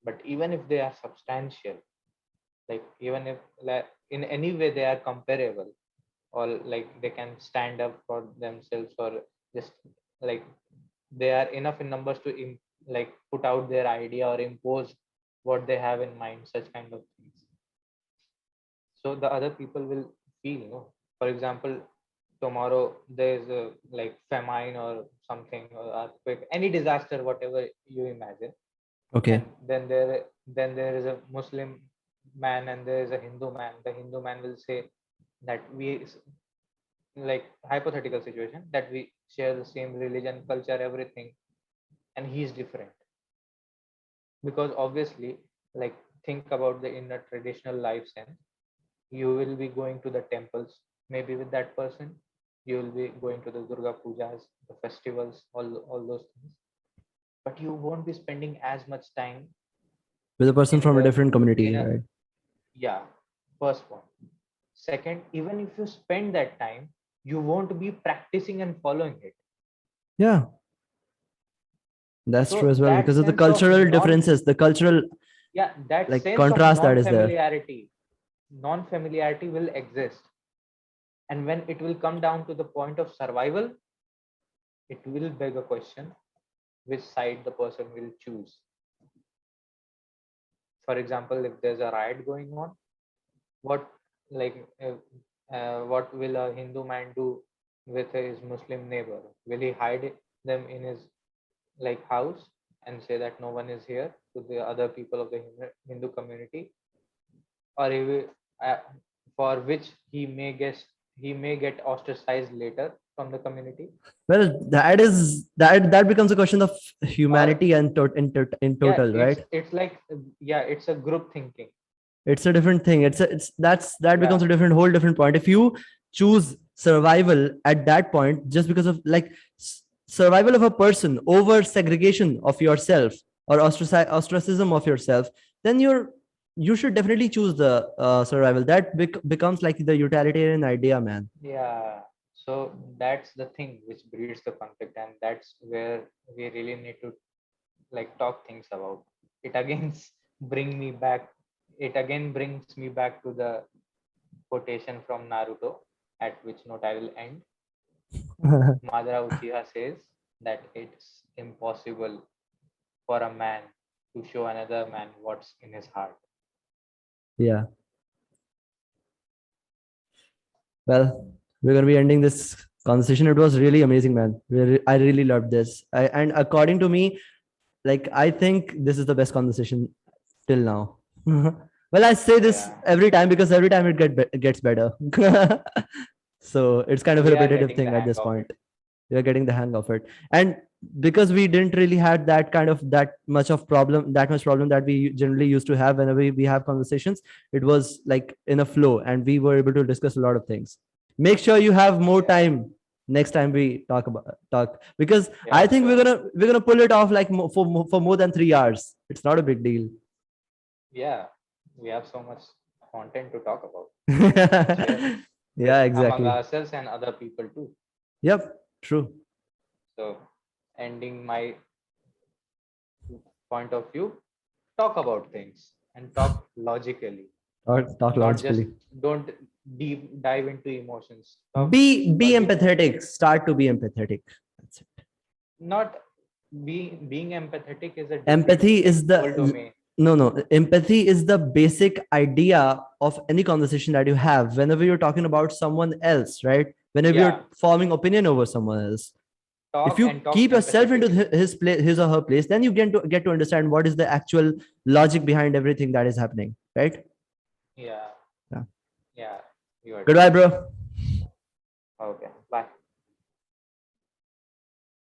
But even if they are substantial, like even if in any way they are comparable, or like they can stand up for themselves, or just like they are enough in numbers to like put out their idea or impose what they have in mind, such kind of things. So the other people will feel, for example, tomorrow there's a like famine or something, or earthquake, any disaster, whatever you imagine, okay. and then there is a Muslim man and there is a Hindu man. The Hindu man will say that like hypothetical situation, that we share the same religion, culture, everything, and he's different. Because obviously, like, think about the in a traditional life sense, you will be going to the temples maybe with that person, you will be going to the Durga pujas, the festivals, all those things, but you won't be spending as much time With a person in from a the different in community, a right? yeah. First one. Second, even if you spend that time, you won't be practicing and following it. Yeah, that's true So as well, that because of the sense of cultural differences, the cultural, yeah, that like, sense of contrast that is there. non-familiarity will exist. And when it will come down to the point of survival, it will beg a question, which side the person will choose. For example, if there's a riot going on, what like what will a Hindu man do with his Muslim neighbor? Will he hide them in his like house and say that no one is here to the other people of the Hindu community, or he will, uh, for which he may get ostracized later from the community, Well, that becomes a question of or humanity and in yeah, total, right? it's like yeah, it's a group thinking. It's a different thing. That Yeah, becomes a whole different point. If you choose survival at that point, just because of, like, survival of a person over segregation of yourself, or ostracism of yourself, then you should definitely choose the survival. That becomes like the utilitarian idea, man. yeah. So that's the thing which breeds the conflict, and that's where we really need to like talk things about it again. Bring me back It again brings me back to the quotation from Naruto, at which note I will end. Madara Uchiha says that it's impossible for a man to show another man what's in his heart. Yeah. Well, we're gonna be ending this conversation. It was really amazing, man. I really loved this. And according to me, like I think this is the best conversation till now. Well, I say this Yeah, every time because every time gets better. So it's kind of a we are repetitive getting the thing at hang this of point. it. You're getting the hang of it. And because we didn't really had that much problem that we generally used to have whenever we have conversations, it was like in a flow and we were able to discuss a lot of things. Make sure you have more Yeah, time next time we talk, because I yeah, think sure. we're gonna pull it off like for more than 3 hours. It's not a big deal. Yeah, we have so much content to talk about to share with Yeah, among exactly. ourselves and other people too. Yep, true. So, ending my point of view, talk about things and talk logically, Or talk not just logically. don't deep dive into emotions. Talk Be logically. empathetic. Start to be empathetic. That's it. Not being empathetic is a different Empathy like is whole the domain. no, empathy is the basic idea of any conversation that you have whenever you're talking about someone else, right? Whenever Yeah, you're forming opinion over someone else. If talk and you talk keep yourself into empathetically. his place, his or her place, then you get to understand what is the actual logic behind everything that is happening, right? Yeah, Yeah. yeah, you are Goodbye, true. bro. Okay.